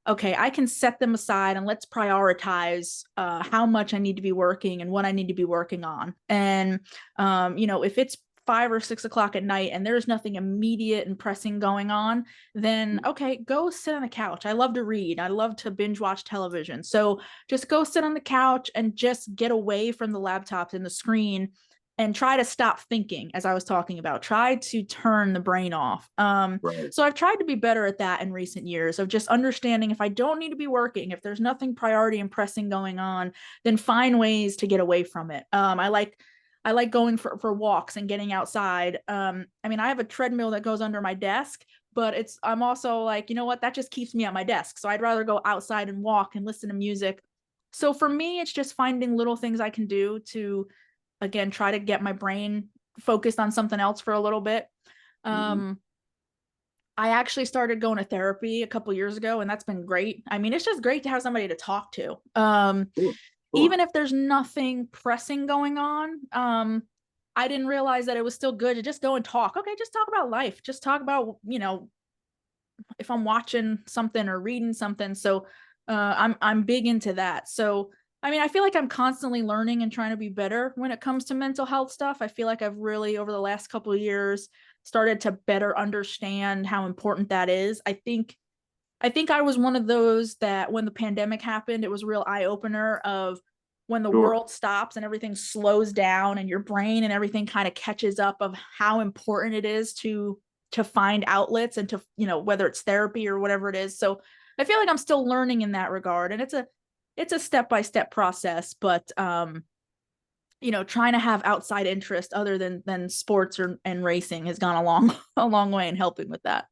okay, I can set them aside and let's prioritize how much I need to be working and what I need to be working on. And if it's 5 or 6 o'clock at night and there's nothing immediate and pressing going on, then okay, go sit on the couch. I love to read. I love to binge watch television. So just go sit on the couch and just get away from the laptops and the screen and try to stop thinking, as I was talking about, try to turn the brain off. Right. So I've tried to be better at that in recent years, of just understanding if I don't need to be working, if there's nothing priority and pressing going on, then find ways to get away from it. I like going for walks and getting outside. I mean, I have a treadmill that goes under my desk, but I'm also like, you know what, that just keeps me at my desk. So I'd rather go outside and walk and listen to music. So for me, it's just finding little things I can do to, again, try to get my brain focused on something else for a little bit. Hmm. Um, I actually started going to therapy a couple years ago, and that's been great. I mean, it's just great to have somebody to talk to. Sure. Sure. Even if there's nothing pressing going on, I didn't realize that it was still good to just go and talk. Okay, just talk about life. Just talk about, if I'm watching something or reading something. So I'm big into that. So I mean, I feel like I'm constantly learning and trying to be better when it comes to mental health stuff. I feel like I've really, over the last couple of years, started to better understand how important that is. I think I was one of those that when the pandemic happened, it was a real eye opener of when the Sure. world stops and everything slows down and your brain and everything kind of catches up of how important it is to find outlets and to, whether it's therapy or whatever it is. So I feel like I'm still learning in that regard, and it's a step-by-step process, but trying to have outside interest other than sports and racing has gone a long a long way in helping with that.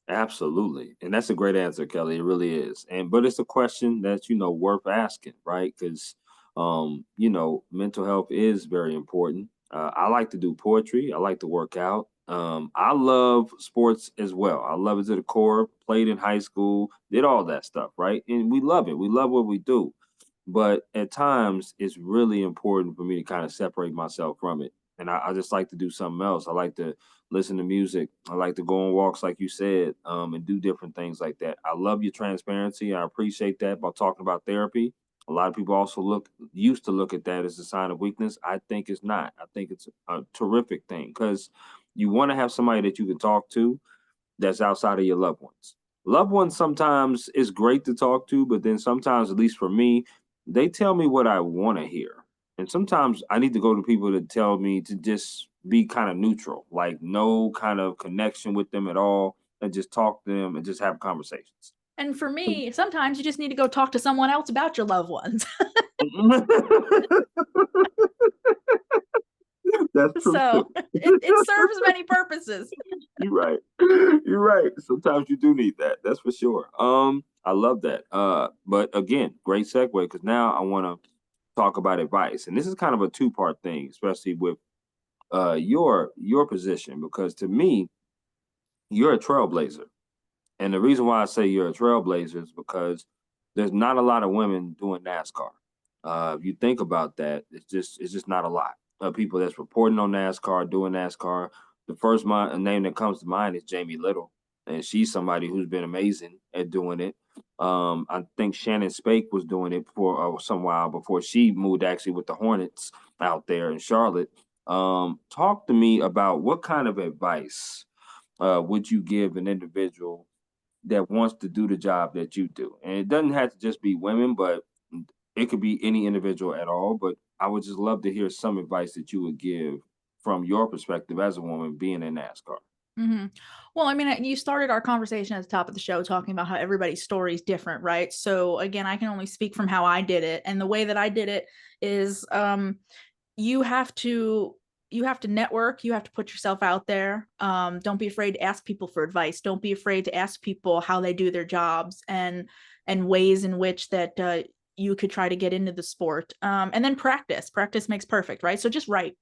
Absolutely. And that's a great answer, Kelly. It really is. And but it's a question that's, worth asking, right? Because mental health is very important. I like to do poetry. I like to work out. I love sports as well. I love it to the core. Played in high school, did all that stuff, right? And we love it. We love what we do. But at times, it's really important for me to kind of separate myself from it. And I just like to do something else. I like to listen to music. I like to go on walks, like you said, and do different things like that. I love your transparency. I appreciate that about talking about therapy. A lot of people also used to look at that as a sign of weakness. I think it's not. I think it's a terrific thing because you want to have somebody that you can talk to that's outside of your loved ones. Loved ones sometimes is great to talk to, but then sometimes, at least for me, they tell me what I want to hear. And sometimes I need to go to people that tell me to just be kind of neutral, like no kind of connection with them at all, and just talk to them and just have conversations. And for me, sometimes you just need to go talk to someone else about your loved ones. That's true So too. it serves many purposes. You're right. You're right. Sometimes you do need that. That's for sure. I love that. But again, great segue because now I want to talk about advice, and this is kind of a two-part thing, especially with your position, because to me, you're a trailblazer. And the reason why I say you're a trailblazer is because there's not a lot of women doing NASCAR. If you think about that, it's just not a lot of people that's reporting on NASCAR, doing NASCAR. The first name that comes to mind is Jamie Little, and she's somebody who's been amazing at doing it. I think Shannon Spake was doing it for some while before she moved actually with the Hornets out there in Charlotte. Talk to me about what kind of advice would you give an individual that wants to do the job that you do? And it doesn't have to just be women, but it could be any individual at all. But I would just love to hear some advice that you would give from your perspective as a woman being in NASCAR. Mm-hmm. Well, I mean, you started our conversation at the top of the show talking about how everybody's story is different, right? So again, I can only speak from how I did it, and the way that I did it is, you have to network. You have to put yourself out there. Don't be afraid to ask people for advice. Don't be afraid to ask people how they do their jobs and ways in which that you could try to get into the sport. And then practice makes perfect, right? So just write,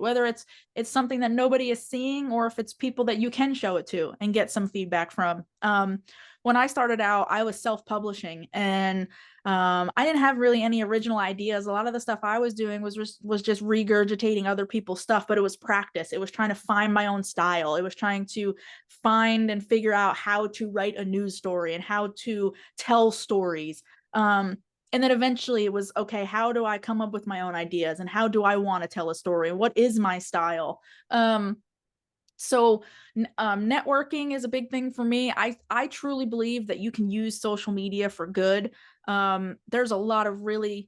whether it's something that nobody is seeing or if it's people that you can show it to and get some feedback from. When I started out, I was self-publishing, and I didn't have really any original ideas. A lot of the stuff I was doing was just regurgitating other people's stuff, but it was practice. It was trying to find my own style. It was trying to find and figure out how to write a news story and how to tell stories. And then eventually it was, okay, how do I come up with my own ideas and how do I want to tell a story? What is my style? So networking is a big thing for me. I truly believe that you can use social media for good. There's a lot of really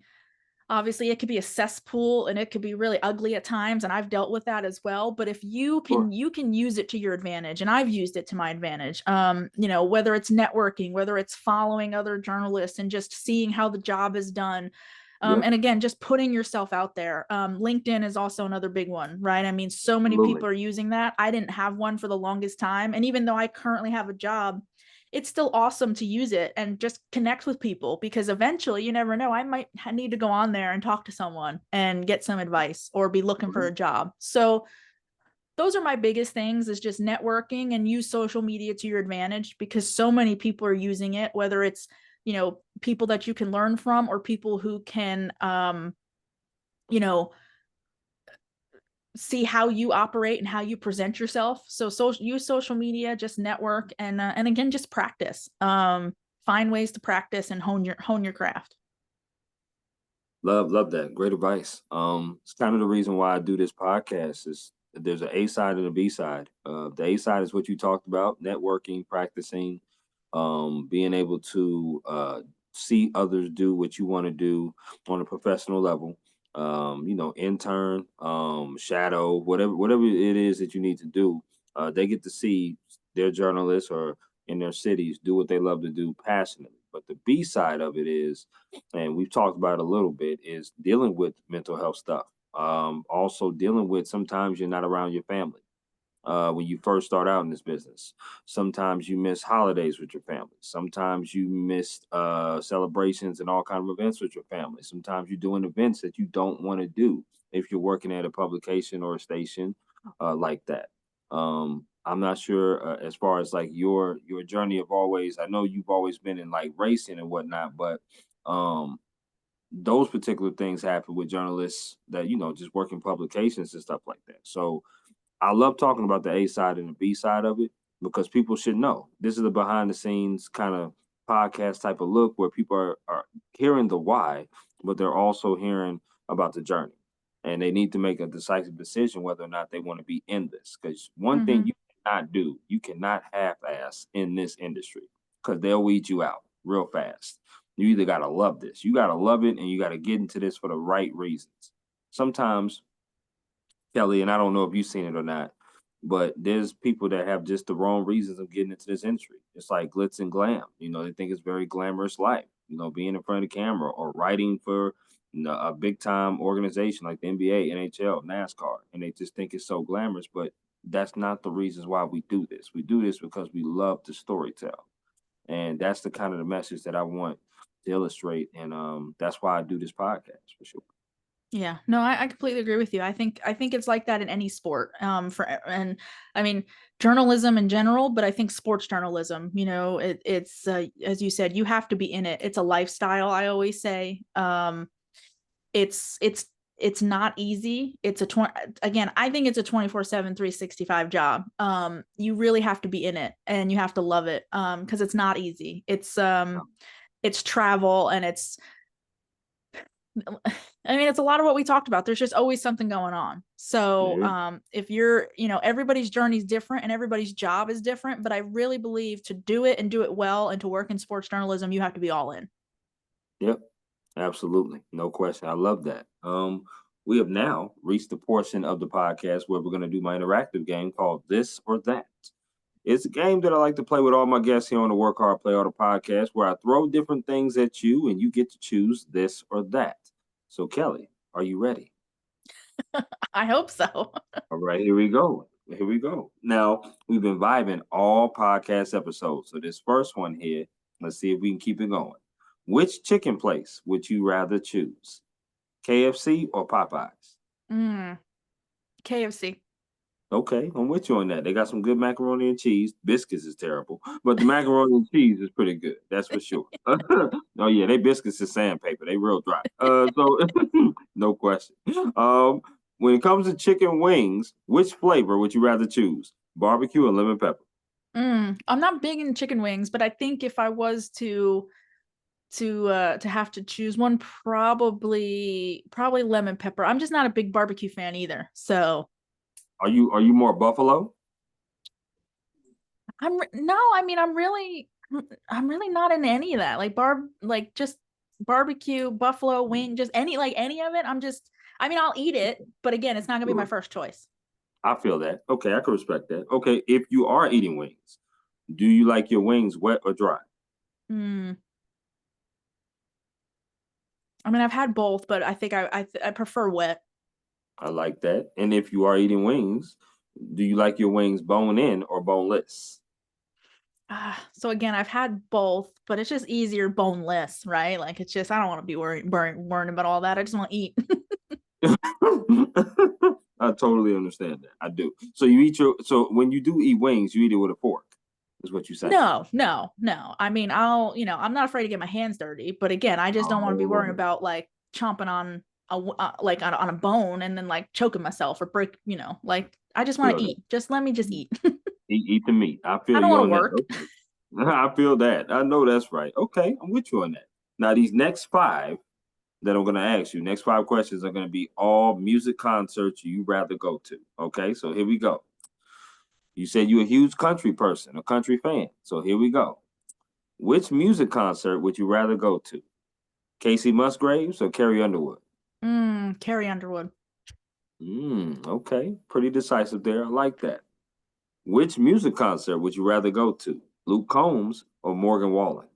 Obviously it could be a cesspool and it could be really ugly at times, and I've dealt with that as well. But if you Sure. can, you can use it to your advantage, and I've used it to my advantage. You know, whether it's networking, whether it's following other journalists and just seeing how the job is done. Yep. And again, just putting yourself out there. LinkedIn is also another big one, right? I mean, so many Absolutely. people are using that. I didn't have one for the longest time, and even though I currently have a job, it's still awesome to use it and just connect with people, because eventually, you never know, I might need to go on there and talk to someone and get some advice or be looking for Right. a job. So those are my biggest things, is just networking and use social media to your advantage, because so many people are using it, whether it's, you know, people that you can learn from or people who can you know, see how you operate and how you present yourself. So use social media, just network, and again, just practice. Find ways to practice and hone your craft. Love that. Great advice. It's kind of the reason why I do this podcast is there's an A side and a B side. The A side is what you talked about, networking, practicing, being able to see others do what you want to do on a professional level. Intern, shadow, whatever it is that you need to do. They get to see their journalists or in their cities do what they love to do passionately. But the B side of it is, and we've talked about it a little bit, is dealing with mental health stuff. Also dealing with sometimes you're not around your family when you first start out in this business. Sometimes you miss holidays with your family. Sometimes you miss celebrations and all kind of events with your family. Sometimes you're doing events that you don't want to do if you're working at a publication or a station like that. I'm not sure as far as like your journey of always. I know you've always been in like racing and whatnot, but um, those particular things happen with journalists that just work in publications and stuff like that. So I love talking about the A side and the B side of it because people should know. This is a behind the scenes kind of podcast type of look where people are hearing the why, but they're also hearing about the journey. And they need to make a decisive decision whether or not they want to be in this. Because one thing Mm-hmm. you cannot do, you cannot half ass in this industry because they'll weed you out real fast. You either got to love this, you got to love it, and you got to get into this for the right reasons. Sometimes Kelly, and I don't know if you've seen it or not, but there's people that have just the wrong reasons of getting into this industry. It's like glitz and glam. They think it's very glamorous life. Being in front of the camera or writing for a big time organization like the NBA, NHL, NASCAR, and they just think it's so glamorous. But that's not the reasons why we do this. We do this because we love to storytell, and that's the kind of the message that I want to illustrate, and that's why I do this podcast for sure. Yeah, no, I completely agree with you. I think it's like that in any sport. And I mean journalism in general, but I think sports journalism, you know, it's as you said, you have to be in it. It's a lifestyle, I always say. It's it's not easy. It's a 20, again, I think it's a 24/7 365 job. You really have to be in it and you have to love it because it's not easy. It's travel and it's I mean, it's a lot of what we talked about. There's just always something going on. So, Yeah. if you're, you know, everybody's journey is different and everybody's job is different, but I really believe to do it and do it well and to work in sports journalism, you have to be all in. Yep. Absolutely. No question. I love that. We have now reached the portion of the podcast where we're going to do my interactive game called This or That. It's a game that I like to play with all my guests here on the Work Hard, Play Harder podcast, where I throw different things at you and you get to choose this or that. So, Kelly, are you ready? I hope so. All right, here we go. Here we go. Now, we've been vibing all podcast episodes. So, this first one here, let's see if we can keep it going. Which chicken place would you rather choose? KFC or Popeyes? Mm, KFC. Okay, I'm with you on that. They got some good macaroni and cheese. Biscuits is terrible, but the macaroni and cheese is pretty good. That's for sure. Oh yeah, they biscuits is sandpaper. They real dry. So no question. When it comes to chicken wings, which flavor would you rather choose? Barbecue or lemon pepper? I'm not big in chicken wings, but I think if I was to have to choose one, probably lemon pepper. I'm just not a big barbecue fan either. So Are you more buffalo? no, I mean I'm really not in any of that. Like just barbecue, buffalo wing, just any of it. I mean, I'll eat it, but again, it's not gonna be my Sure. first choice. I feel that. Okay, I can respect that. Okay, if you are eating wings, do you like your wings wet or dry? Mm. I mean, I've had both, but I think I prefer wet. I like that. And if you are eating wings, do you like your wings bone in or boneless? So again, I've had both, but it's just easier boneless, right? Like it's just I don't want to be worrying about all that. I just want to eat. I totally understand that. I do. So when you do eat wings, you eat it with a fork, is what you're saying. No, no, no. I mean, I'm not afraid to get my hands dirty, but again, I just don't want to be worrying Oh, about like chomping on like on a bone and then like choking myself or like I just want feel to that. eat. Just let me just eat. Eat the meat. I I feel don't you want to on that. work. Okay. I feel that. I know that's right. Okay, I'm with you on that. Now, these next five that I'm going to ask you, next five questions are going to be all music concerts you rather go to. Okay, so here we go. You said you're a huge country person, a country fan. So here we go. Which music concert would you rather go to? Casey Musgraves or Carrie Underwood? Carrie Underwood. Okay, pretty decisive there. I like that. Which music concert would you rather go to? Luke Combs or Morgan Wallen?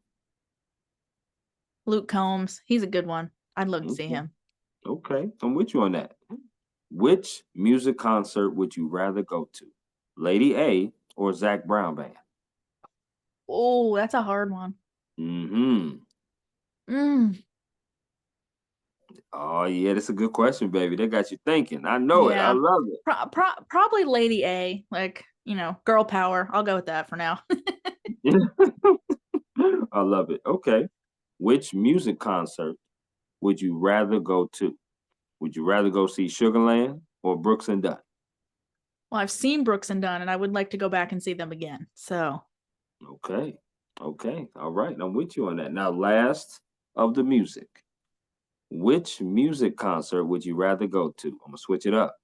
Luke Combs. He's a good one. I'd love to see Okay, him. okay, I'm with you on that. Which music concert would you rather go to? Lady A or Zach Brown Band? Oh, that's a hard one. Mm-hmm. Mm, Oh yeah, that's a good question, baby. That got you thinking. I know it. I yeah. love Probably Lady A, like, girl power. I'll go with that for now. it. I love it. Okay. Which music concert would you rather go to? Would you rather go see Sugarland or Brooks and Dunn? Well, I've seen Brooks and Dunn and I would like to go back and see them again. So, Okay. Okay. All right. I'm with you on that. Now, last of the music. Which music concert would you rather go to? I'm gonna switch it up.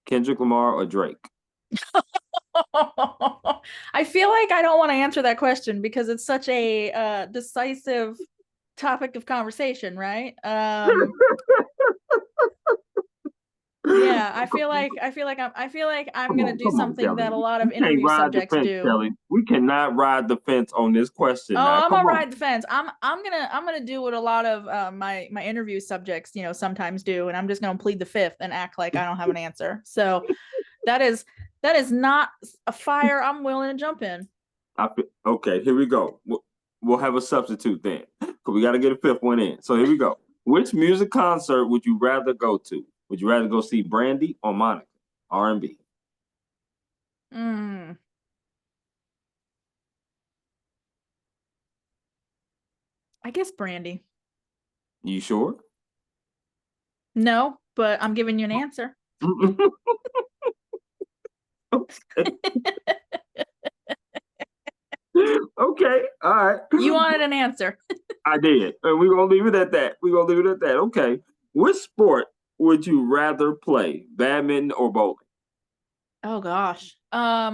Kendrick Lamar or Drake? I feel like I don't want to answer that question because it's such a decisive topic of conversation, right? Yeah, I feel like I'm gonna do Come on, something Kelly. that a lot of We can't interview ride the subjects fence, do. Kelly. We cannot ride the fence on this question now. Oh, I'm Come gonna on. ride the fence. I'm gonna do what a lot of my interview subjects sometimes do, and I'm just gonna plead the fifth and act like I don't have an answer. So that is that is not a fire I'm willing to jump in. Okay, here we go. We'll have a substitute then, because we got to get a fifth one in. So here we go. Which music concert would you rather go to? Would you rather go see Brandy or Monica? R&B. Mm, I guess Brandy. You sure? No, but I'm giving you an answer. Okay, all right. You wanted an answer. I did. And we're gonna leave it at that. We're gonna leave it at that. Okay. Which sport would you rather play? Badminton or bowling? Oh gosh. I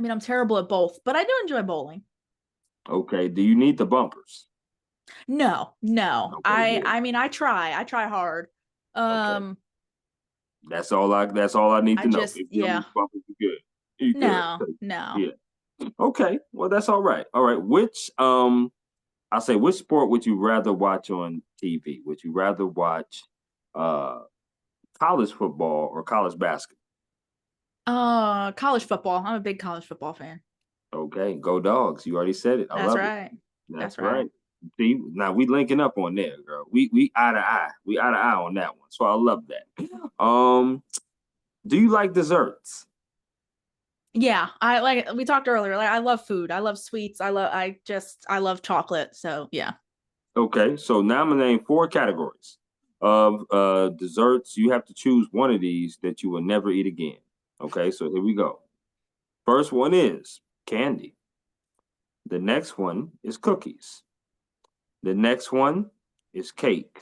mean, I'm terrible at both, but I do enjoy bowling. Okay. Do you need the bumpers? No, no. Okay, I good. I mean, I try hard. Okay. Um, That's all I need I to know. just If you don't need yeah. the bumpers, you're good. You good. No, no. Yeah. Okay. Well, that's all right. All right. I say which sport would you rather watch on TV? Would you rather watch uh college football or college basketball? College football. I'm a big college football fan. Okay, go dogs. You already said it. I That's love it. right. That's That's right. right. See, now we linking up on there, girl. We eye to eye. We eye to eye on that one. So I love that. Do you like desserts? Yeah, I like we talked earlier. Like I love food. I love sweets. I love chocolate. So yeah. Okay, so now I'm gonna name four categories of desserts. You have to choose one of these that you will never eat again. Okay, so here we go. First one is candy. The next one is cookies. The next one is cake.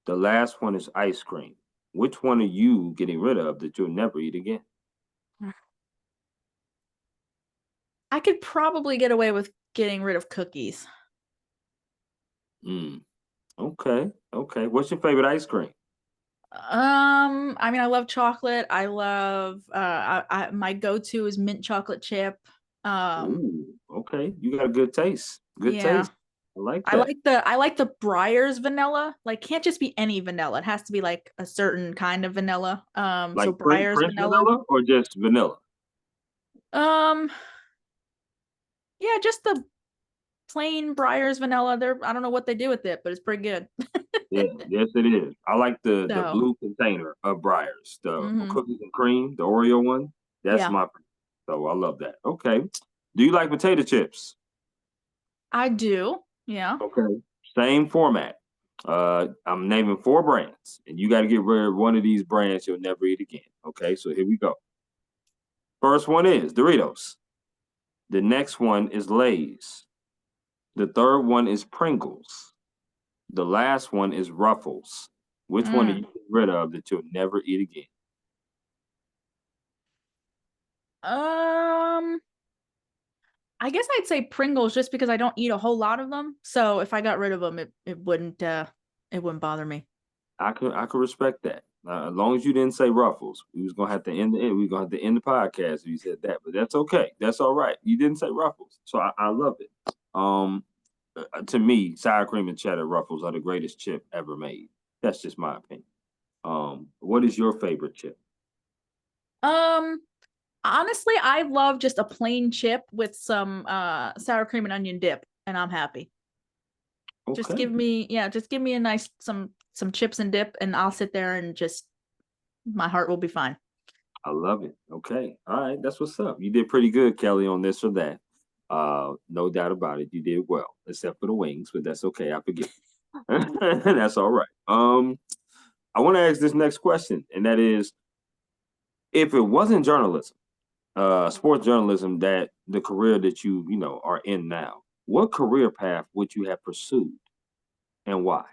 The last one is ice cream. Which one are you getting rid of that you'll never eat again? I could probably get away with getting rid of cookies. Mm, okay. Okay. What's your favorite ice cream? I mean, I love chocolate. I love my go-to is mint chocolate chip. Um, Ooh, okay. You got a good taste. Good yeah. taste. I like that. I like the Breyers vanilla. Like can't just be any vanilla. It has to be like a certain kind of vanilla. So Like Breyers French vanilla. vanilla or just vanilla? Um, yeah, just the plain Breyers vanilla. I don't know what they do with it, but it's pretty good. Yeah, yes it is. I like the So, blue container of Breyers, the hmm cookies and cream, the Oreo one. That's yeah, my favorite. So I love that. Okay. Do you like potato chips? I do. Yeah. Okay. Same format. I'm naming four brands, and you got to get rid of one of these brands you'll never eat again. Okay, so here we go. First one is Doritos. The next one is Lay's. The third one is Pringles. The last one is Ruffles. Which one do you Mm. get rid of that you'll never eat again? Um, I guess I'd say Pringles just because I don't eat a whole lot of them. So if I got rid of them, it wouldn't bother me. I could respect that. As long as you didn't say Ruffles, we was gonna have to end we gonna have to end the podcast if you said that. But that's okay. That's all right. You didn't say Ruffles, so I love it. Um, to me, sour cream and cheddar Ruffles are the greatest chip ever made. That's just my opinion. What is your favorite chip? Um, Honestly, I love just a plain chip with some sour cream and onion dip, and I'm happy. Okay, Just give me a nice some chips and dip, and I'll sit there and just my heart will be fine. I love it. Okay, all right, that's what's up. You did pretty good, Kelly, on this or that. No doubt about it. You did well, except for the wings, but that's okay. I forgive you. That's all right. I want to ask this next question, and that is, if it wasn't journalism, sports journalism, that the career that you are in now, what career path would you have pursued, and why?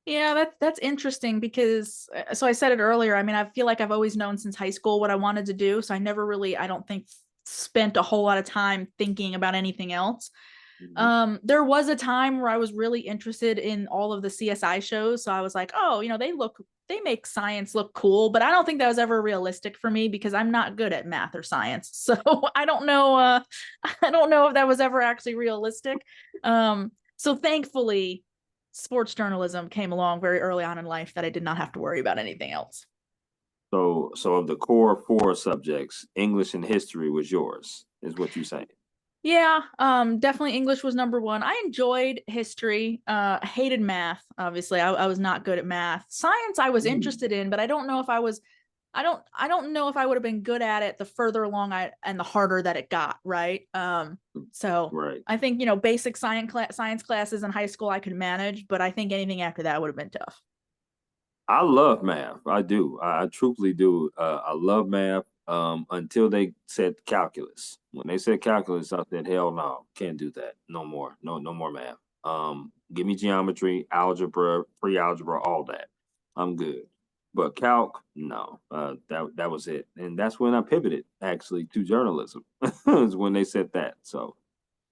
Yeah, that's interesting because so I said it earlier. I mean, I feel like I've always known since high school what I wanted to do, so I never really, I don't think, spent a whole lot of time thinking about anything else. Mhm. There was a time where I was really interested in all of the CSI shows, so I was like, oh, they make science look cool, but I don't think that was ever realistic for me because I'm not good at math or science. So I don't know I don't know if that was ever actually realistic. So thankfully sports journalism came along very early on in life that I did not have to worry about anything else. So of the core four subjects, English and history was yours, is what you're saying. Yeah, definitely English was number one. I enjoyed history. I hated math, obviously. I was not good at math. Science I was Mm. interested in, but I don't know if I don't know if I would have been good at it the further along I and the harder that it got, right? So Right. I think, basic science classes in high school I could manage, but I think anything after that would have been tough. I love math. I do. I truthfully do. I love math until they said calculus. When they said calculus, I said, hell no, can't do that. No more. No, no more math. Give me geometry, algebra, pre-algebra, all that. I'm good. But calc, no. That was it. And that's when I pivoted actually to journalism. Is when they said that. So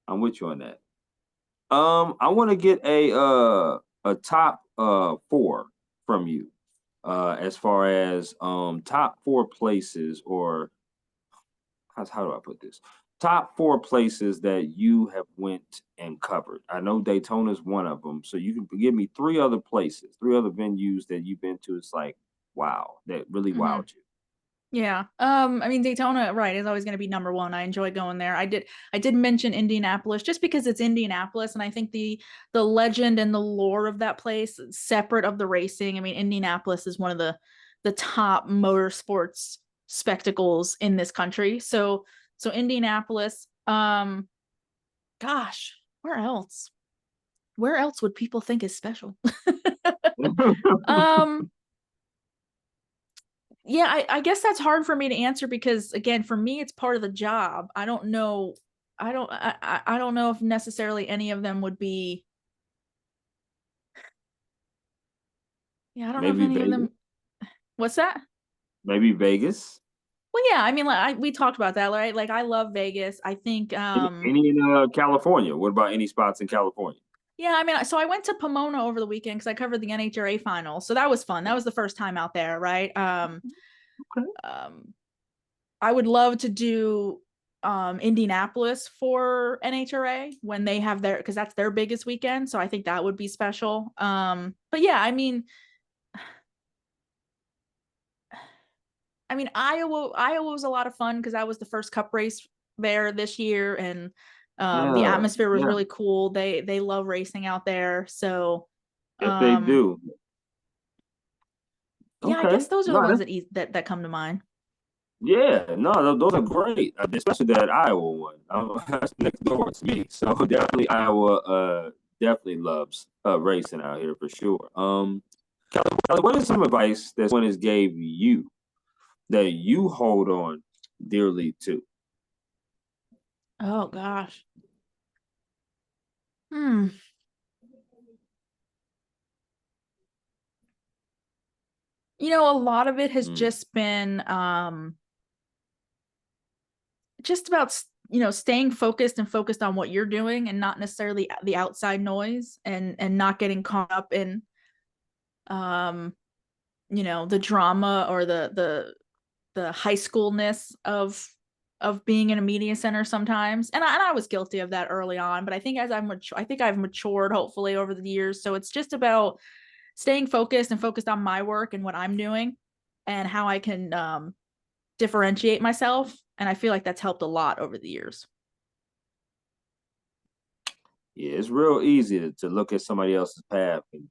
I'm with you on that. I want to get a top four from you, as far as top four places, or how do I put this? Top four places that you have went and covered. I know Daytona is one of them, so you can give me three other places, three other venues that you've been to. It's like, wow, that really Mm-hmm. wowed you. Yeah. I mean Daytona, right, is always going to be number one. I enjoy going there. I did mention Indianapolis just because it's Indianapolis and I think the legend and the lore of that place separate of the racing. I mean Indianapolis is one of the top motorsports spectacles in this country. So Indianapolis, gosh, where else? Where else would people think is special? um yeah, I guess that's hard for me to answer because again, for me, it's part of the job. I don't know. I don't know if necessarily any of them would be. Yeah, I don't know if Maybe any of Vegas. them. What's that? Maybe Vegas. Well, yeah, I mean, we talked about that, right? Like, I love Vegas. I think, Any in California? What about any spots in California? Yeah, I mean, so I went to Pomona over the weekend because I covered the NHRA final. So that was fun. That was the first time out there, right? Okay. Um, I would love to do Indianapolis for NHRA when they have their, because that's their biggest weekend. So I think that would be special. But yeah, I mean, Iowa was a lot of fun because that was the first cup race there this year, and the Yeah, atmosphere was yeah. really cool. They love racing out there, so Yes, they um, do. yeah, I Okay. guess those are the No, ones that's that come to mind. yeah. No, those are great, especially that Iowa one. That's next door to me, so definitely Iowa. Definitely loves racing out here for sure. Kelly, what is some advice that someone has gave you that you hold on dearly to? Oh gosh. Hmm. A lot of it has Mm, just been just about staying focused and focused on what you're doing and not necessarily the outside noise, and not getting caught up in um the drama or the high schoolness of being in a media center sometimes. And I was guilty of that early on, but I think I think I've matured hopefully over the years. So it's just about staying focused and focused on my work and what I'm doing and how I can differentiate myself. And I feel like that's helped a lot over the years. yeah, it's real easy to look at somebody else's path and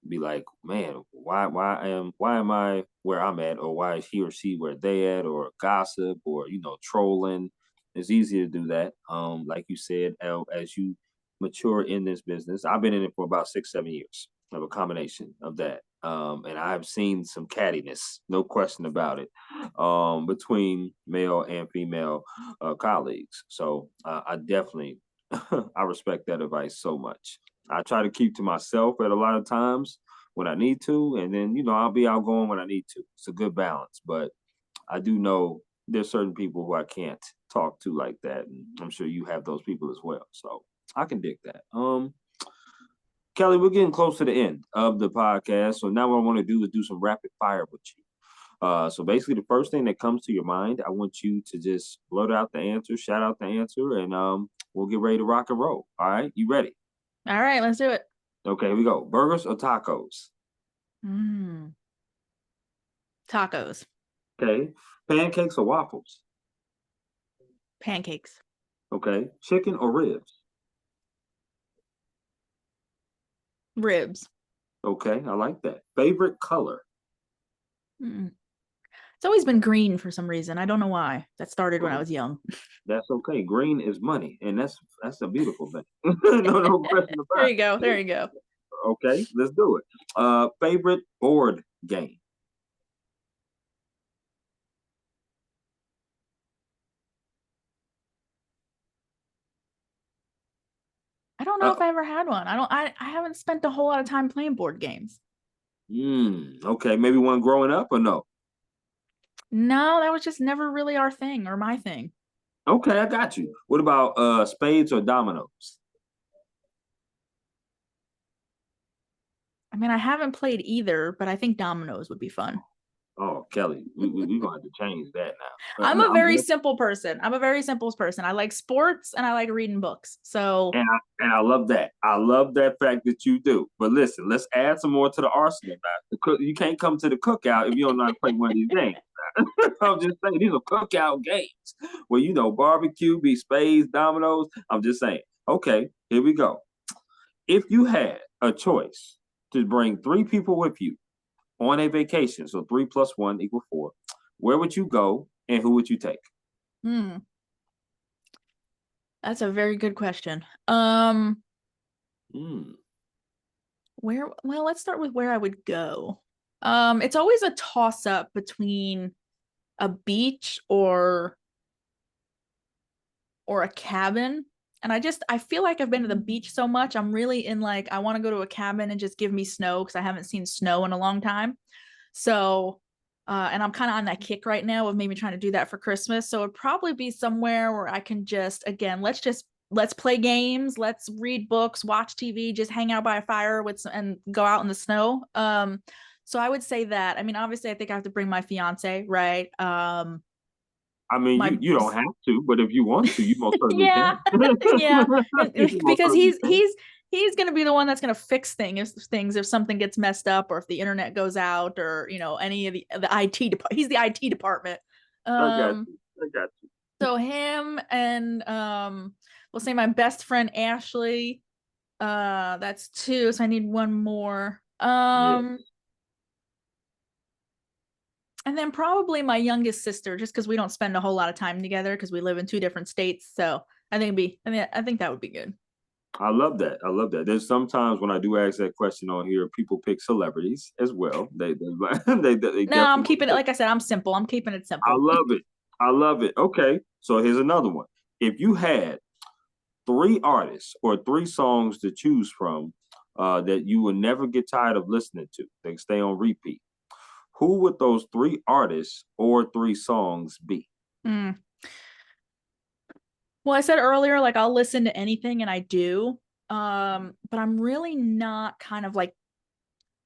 be like, man, why am I where I'm at, or why is he or she where they at, or gossip, or trolling. It's easy to do that. Like you said, as you mature in this business, I've been in it for about 6, 7 years of a combination of that. And I've seen some cattiness, no question about it, between male and female colleagues. So I definitely I respect that advice so much. I try to keep to myself at a lot of times when I need to, and then I'll be outgoing when I need to. It's a good balance, but I do know there's certain people who I can't talk to like that, and I'm sure you have those people as well. So I can dig that. Kelly, we're getting close to the end of the podcast, so now what I want to do is do some rapid fire with you. So basically, the first thing that comes to your mind, I want you to just blurt out the answer, shout out the answer, and we'll get ready to rock and roll. All right, you ready? All right, let's do it. Okay, here we go. Burgers or tacos? Mm, tacos, Okay, pancakes or waffles? pancakes, Okay, chicken or ribs? ribs. Okay, I like that. Favorite color? Mm. It's always been green for some reason. I don't know why. That started when I Well, was young. that's okay. Green is money, and that's a beautiful thing. No question There about you go. it. There you go. Okay, let's do it. Favorite board game? I don't know if Uh, I ever had one. I haven't spent a whole lot of time playing board games. okay, maybe one growing up or no? No, that was just never really our thing or my thing. Okay, I got you. What about spades or dominoes? I mean, I haven't played either, but I think dominoes would be fun. Oh, Kelly, we gonna have to change that now. I'm No, a very simple person. I'm a very simple person. I like sports and I like reading books. So, and I love that. I love that fact that you do. But listen, let's add some more to the arsenal now. You can't come to the cookout if you don't know how to play one of these games. I'm just saying these are cookout games where barbecue, be spades, dominoes. I'm just saying. Okay, here we go. If you had a choice to bring 3 people with you on a vacation, so 3 plus 1 equals 4, where would you go and who would you take? hmm, that's a very good question. Mm, Well, let's start with where I would go. It's always a toss up between a beach or a cabin. And I feel like I've been to the beach so much. I'm really in like, I want to go to a cabin and just give me snow because I haven't seen snow in a long time. So, and I'm kind of on that kick right now of maybe trying to do that for Christmas. So it'd probably be somewhere where I can just, again, let's just let's play games, let's read books, watch TV, just hang out by a fire and go out in the snow. So I would say that. I mean, obviously, I think I have to bring my fiance, right? I mean, My you don't have to, but if you want to, you most certainly yeah, can. yeah, You most because certainly can. he's gonna be the one that's gonna fix things if something gets messed up or if the internet goes out or any of the IT department. He's the IT department. I got Um, you. I got you. so him and we'll say my best friend Ashley. That's two, so I need one more. Yeah. And then probably my youngest sister, just because we don't spend a whole lot of time together because we live in two different states. So I think that would be good. I love that. I love that. There's sometimes when I do ask that question on here, people pick celebrities as well. They No, I'm definitely. keeping it, like I said, I'm simple. I'm keeping it I simple. love it. I love it. Okay, so here's another one. If you had three artists or three songs to choose from that you will never get tired of listening to, they stay on repeat. Who would those three artists or three songs be? Mm. Well, I said earlier, like I'll listen to anything and I do. But I'm really not kind of like,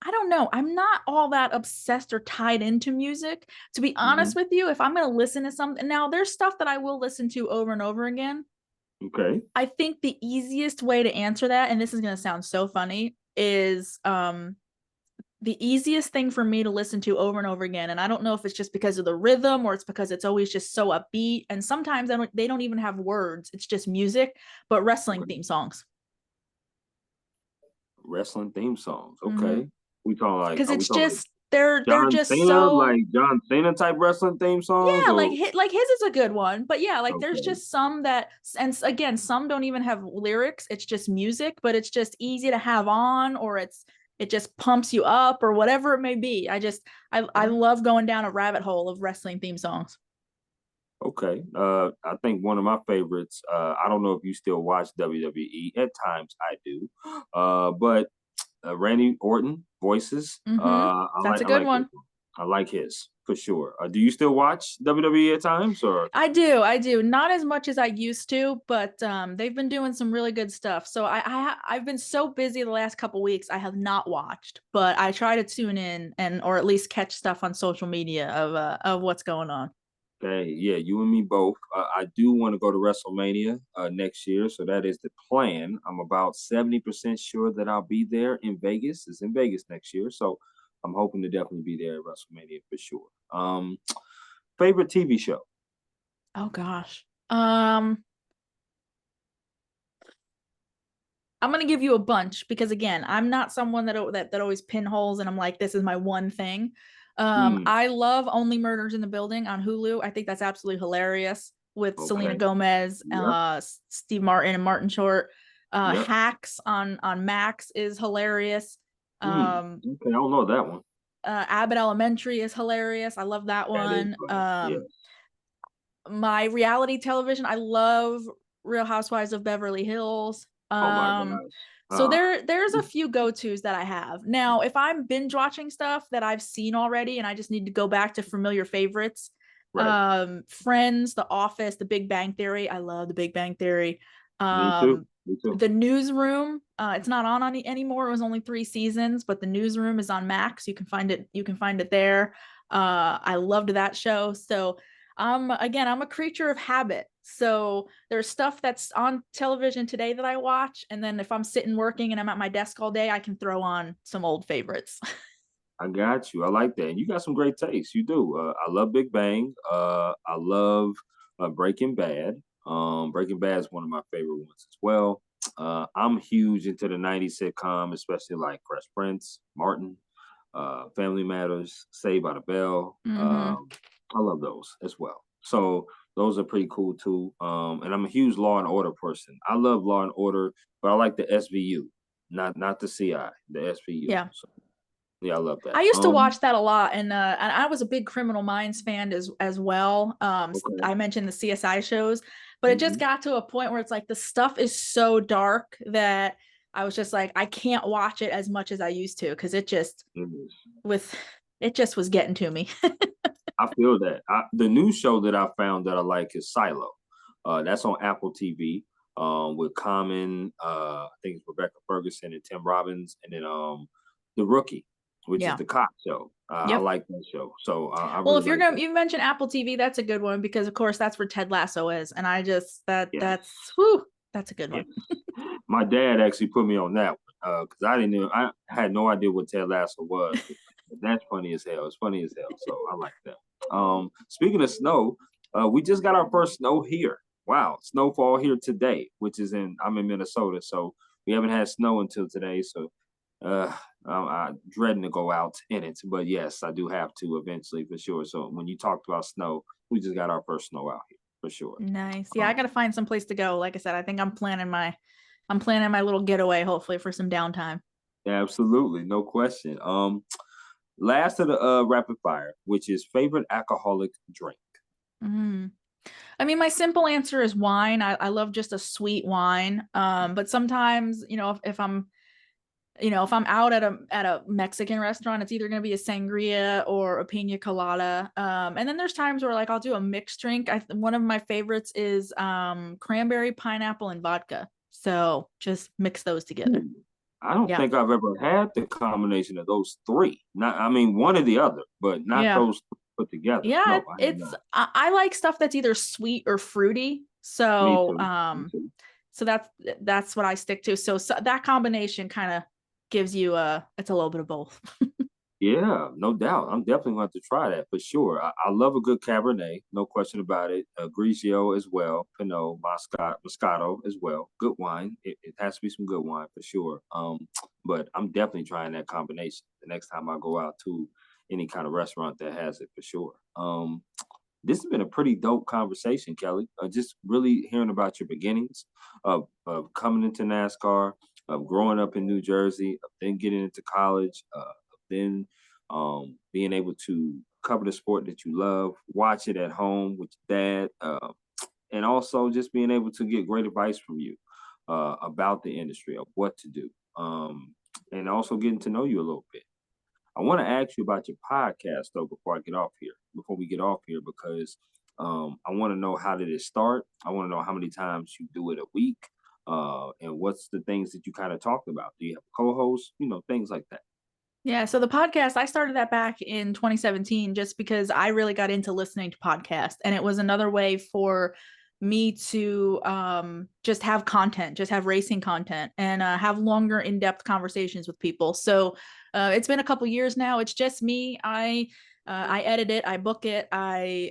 I don't know. I'm not all that obsessed or tied into music. To be Mm-hmm. honest with you, if I'm going to listen to something, now there's stuff that I will listen to over and over again. Okay. I think the easiest way to answer that, and this is going to sound so funny, is the easiest thing for me to listen to over and over again. And I don't know if it's just because of the rhythm or it's because it's always just so upbeat. And sometimes they don't even have words. It's just music, but wrestling Okay. theme songs. Wrestling theme songs. Mm-hmm. Okay. We talking like Because are we it's talking like just they're John just Cena, so, like John Cena type wrestling theme songs, yeah, or like his is a good one, but yeah, like there's okay, just some that, and again, some don't even have lyrics. It's just music, but it's just easy to have on, or it just pumps you up, or whatever it may be. I love going down a rabbit hole of wrestling theme songs. okay. I think one of my favorites. I don't know if you still watch WWE. At times, I do. But Randy Orton voices. Mm-hmm. That's a I good like his. one. I like his for sure. Do you still watch WWE at times, or I do. Not as much as I used to, but they've been doing some really good stuff. So I've been so busy the last couple weeks, I have not watched, but I try to tune in and or at least catch stuff on social media of what's going on. okay? Yeah, you and me both. I do want to go to WrestleMania next year, so that is the plan. I'm about 70% sure that I'll be there in Vegas. It's in Vegas next year, so I'm hoping to definitely be there at WrestleMania for sure. Favorite TV show? Oh gosh. I'm gonna give you a bunch because again, I'm not someone that always pinholes and I'm like, this is my one thing. Hmm. I love Only Murders in the Building on Hulu. I think that's absolutely hilarious with Selena Okay. Gomez, Yep. Steve Martin, and Martin Short. Yep. Hacks on Max is hilarious. Hmm. Um, Okay. I don't know that one. Abbott Elementary is hilarious. I love that That is one. funny. Yeah. My reality television, I love Real Housewives of Beverly Hills. Oh my gosh. So Ah. there's a few go-tos that I have. Now, if I'm binge watching stuff that I've seen already and I just need to go back to familiar favorites, Right. Friends, The Office, The Big Bang Theory. I love The Big Bang Theory. Me too. Me too. The Newsroom. It's not on anymore. It was only 3 seasons, but The Newsroom is on Max. You can find it. You can find it there. I loved that show. So again, I'm a creature of habit. So there's stuff that's on television today that I watch, and then if I'm sitting working and I'm at my desk all day, I can throw on some old favorites. I got you. I like that. And you got some great taste. You do. I love Big Bang. I love Breaking Bad. Breaking Bad is one of my favorite ones as well. I'm huge into the 90s sitcom, especially like Fresh Prince, Martin, Family Matters, Saved by the Bell. Mm-hmm. I love those as well. So those are pretty cool too. And I'm a huge Law and Order person. I love Law and Order, but I like the SVU, not the CI, the SVU. Yeah. So yeah, I love that. I used to watch that a lot, and I was a big Criminal Minds fan as well. Okay. I mentioned the CSI shows, but it just Hmm. got to a point where it's like the stuff is so dark that I was just like, I can't watch it as much as I used to because with it just was getting to me. I feel that. The new show that I found that I like is Silo. That's on Apple TV. with Common, I think it's Rebecca Ferguson and Tim Robbins, and then the Rookie, which is Yeah. the cop show. I Yep. like that show, so I Well, really if you're like gonna that. you mentioned Apple TV, that's a good one because of course that's where Ted Lasso is. And I just Yes, that's whew, that's a good yes. one. My dad actually put me on that one because I didn't know, I had no idea what Ted Lasso was. But that's funny as hell. It's funny as hell. So I like that. Speaking of snow, we just got our first snow here. Wow, snowfall here today, which is I'm in Minnesota, so we haven't had snow until today. So uh, I'm dreading to go out in it, but yes, I do have to eventually for sure. So when you talked about snow, we just got our first snow out here for sure. Nice. Yeah, I Um, gotta find some place to go. Like I said, I think I'm planning my little getaway, hopefully for some downtime. Absolutely, no question. Last of the rapid fire, which is favorite alcoholic drink. Mm. I mean, my simple answer is wine. I love just a sweet wine. But sometimes, if I'm out at a Mexican restaurant, it's either going to be a sangria or a pina colada. And then there's times where like I'll do a mixed drink. One of my favorites is cranberry, pineapple, and vodka. So just mix those together. Ooh, I don't Yeah. think I've ever had the combination of those three. Not, I mean, one or the other, but not Yeah. those put together. Yeah, No, I have it's not. I like stuff that's either sweet or fruity. Me So too. Me too. so that's what I stick to. So that combination kind of gives you it's a little bit of both. Yeah, no doubt. I'm definitely going to try that for sure. I love a good Cabernet, no question about it. Grigio as well, Pinot, Moscato as well. Good wine. It has to be some good wine for sure. But I'm definitely trying that combination the next time I go out to any kind of restaurant that has it for sure. This has been a pretty dope conversation, Kelly. Just really hearing about your beginnings of coming into NASCAR, of growing up in New Jersey, of then getting into college, of then being able to cover the sport that you love, watch it at home with your dad, and also just being able to get great advice from you about the industry of what to do, and also getting to know you a little bit. I want to ask you about your podcast though before we get off here, because I want to know how did it start? I want to know how many times you do it a week, and what's the things that you kind of talked about. Do you have a co-host? Things like that. Yeah, so the podcast, I started that back in 2017 just because I really got into listening to podcasts and it was another way for me to just have content, just have racing content and have longer in-depth conversations with people. So it's been a couple years now. It's just me. I edit it, I book it, I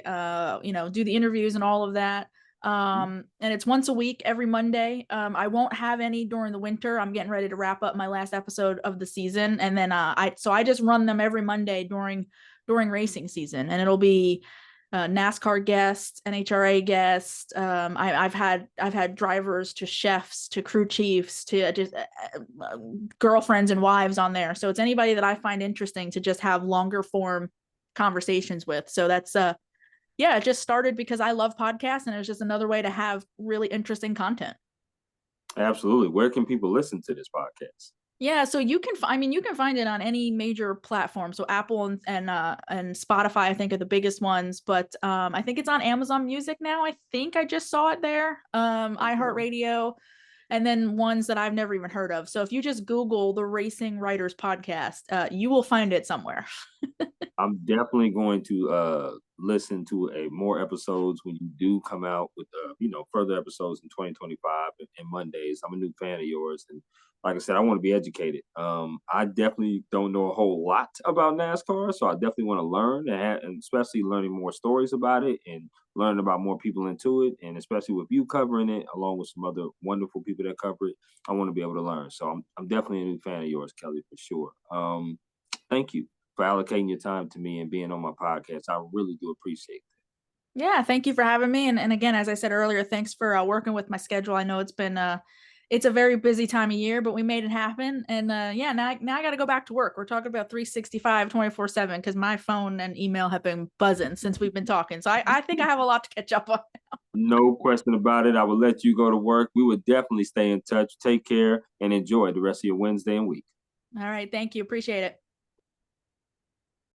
do the interviews and all of that. And it's once a week every Monday. I won't have any during the winter. I'm getting ready to wrap up my last episode of the season, and then I just run them every Monday during racing season, and it'll be NASCAR guests, NHRA guests. I've had drivers to chefs to crew chiefs to just girlfriends and wives on there. So it's anybody that I find interesting to just have longer form conversations with. So that's yeah, it just started because I love podcasts and it was just another way to have really interesting content. Absolutely. Where can people listen to this podcast? Yeah, so you can find it on any major platform. So Apple and Spotify, I think, are the biggest ones. But I think it's on Amazon Music now. I think I just saw it there. Okay. iHeartRadio, and then ones that I've never even heard of. So if you just Google the Racing Writers Podcast, you will find it somewhere. I'm definitely going to listen to a more episodes when you do come out with further episodes in 2025 and Mondays. I'm a new fan of yours, and like I said, I want to be educated. I definitely don't know a whole lot about NASCAR, so I definitely want to learn and especially learning more stories about it and learning about more people into it, and especially with you covering it along with some other wonderful people that cover it. I want to be able to learn. So I'm definitely a new fan of yours, Kelly, for sure. Thank you for allocating your time to me and being on my podcast. I really do appreciate Yeah, thank you for having me. And again, as I said earlier, thanks for working with my schedule. I know it's a very busy time of year, but we made it happen. And yeah, now I got to go back to work. We're talking about 365, 24/7 because my phone and email have been buzzing since we've been talking. So I think I have a lot to catch up on. No question about it. I will let you go to work. We would definitely stay in touch. Take care and enjoy the rest of your Wednesday and week. All right, thank you. Appreciate it.